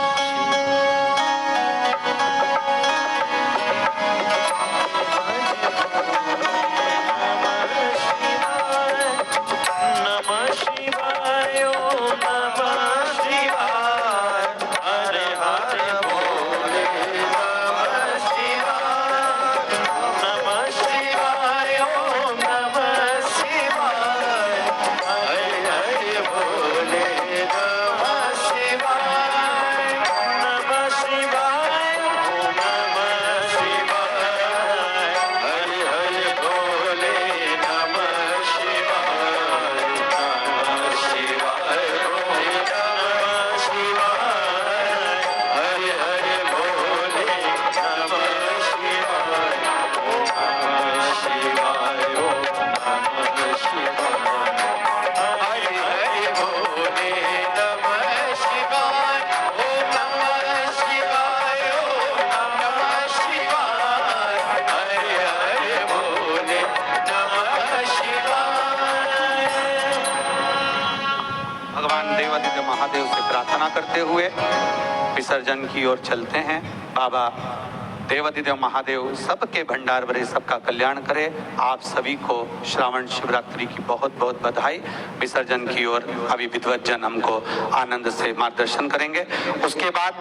Speaker 1: महादेव से प्रार्थना करते हुए विसर्जन की ओर चलते हैं। बाबा देवादिदेव महादेव सबके भंडार भरे, सबका कल्याण करे। आप सभी को श्रावण शिवरात्रि की बहुत बहुत बधाई। विसर्जन की ओर अभी विद्वत जन हमको आनंद से मार्गदर्शन करेंगे। उसके बाद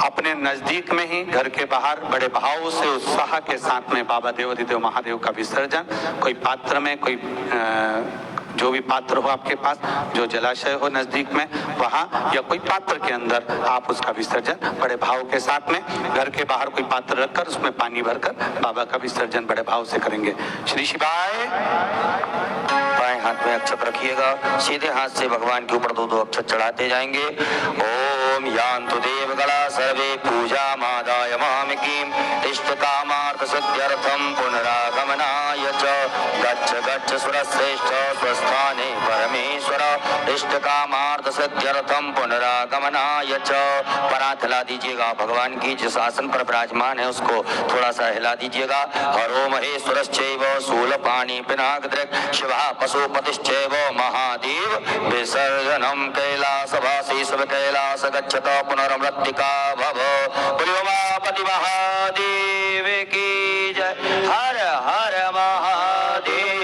Speaker 1: अपने नजदीक में ही घर के बाहर बड़े भाव से उत्साह के साथ में बाबा देवादिदेव महादेव का विसर्जन, कोई पात्र में, कोई जो भी पात्र हो आपके पास, जो जलाशय हो नजदीक में वहाँ, या कोई पात्र के अंदर आप उसका विसर्जन बड़े भाव के साथ में, घर के बाहर कोई पात्र रखकर उसमें पानी भरकर बाबा का विसर्जन बड़े भाव से करेंगे। श्री शिवाय।
Speaker 3: बाएं हाथ में अक्षत रखिएगा, सीधे हाथ से भगवान के ऊपर दो दो अक्षत चढ़ाते जाएंगे। ओम यान्तु देवगणा सर्वे पूजा मादाय मामिकीम इष्ट कामार्थ सिद्ध्यर्थम पुनरागमनाय च गच्छ गच्छ सुरश्रेष्ठ स्वस्थाने परमेश्वर इष्ट कामार्थ सिद्ध्यर्थम पुनरागमनाय च। परात हिला दीजिएगा, भगवान की जिस आसन पर विराजमान है उसको थोड़ा सा हिला दीजिएगा। हरो महेश्वरश्चैव शूलपाणि पिनाकदृक् शिवः पशुपतिश्चैव महादेव विसर्जनम कैलासवासी सब कैलास गच्छत पुनर्मृत्तिका भव। बोलो उमापति महादेव की जय। हर हर महादेव।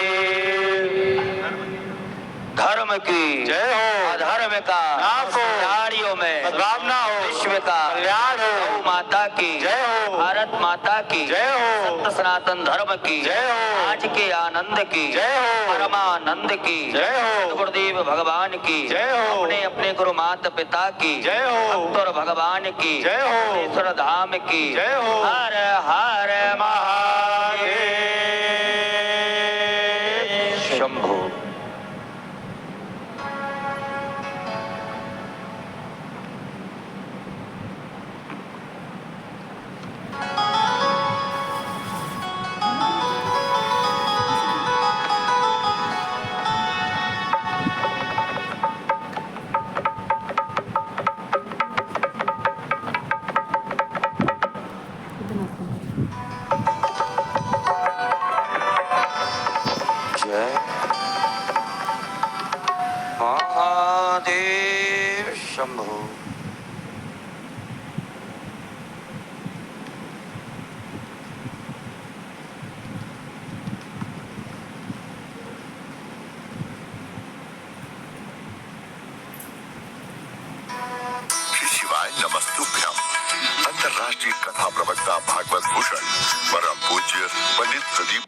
Speaker 3: धर्म की
Speaker 9: जय हो।
Speaker 3: अधर्म का
Speaker 9: नाश हो।
Speaker 3: नारियों में
Speaker 9: बदलाव ना हो।
Speaker 3: विश्व का
Speaker 9: कल्याण हो।
Speaker 3: गौ माता की
Speaker 9: जय हो।
Speaker 3: भारत माता की
Speaker 9: जय हो।
Speaker 3: सत्य सनातन धर्म की
Speaker 9: जय हो।
Speaker 3: आज के आनंद की
Speaker 9: जय हो।
Speaker 3: परमानंद की
Speaker 9: जय हो।
Speaker 3: गुरुदेव भगवान की
Speaker 9: जय हो।
Speaker 3: अपने अपने गुरु माता पिता की
Speaker 9: जय हो।
Speaker 3: भक्त और भगवान की
Speaker 9: जय हो।
Speaker 3: ईश्वर धाम की
Speaker 9: जय हो।
Speaker 3: हर हर महादेव। शंभो। जय महादेव। शंभो।
Speaker 10: श्री शिवाय नमस्तुभ्यम। अंतर्राष्ट्रीय कथा प्रवक्ता भागवत भूषण परम पूज्य पंडित प्रदीप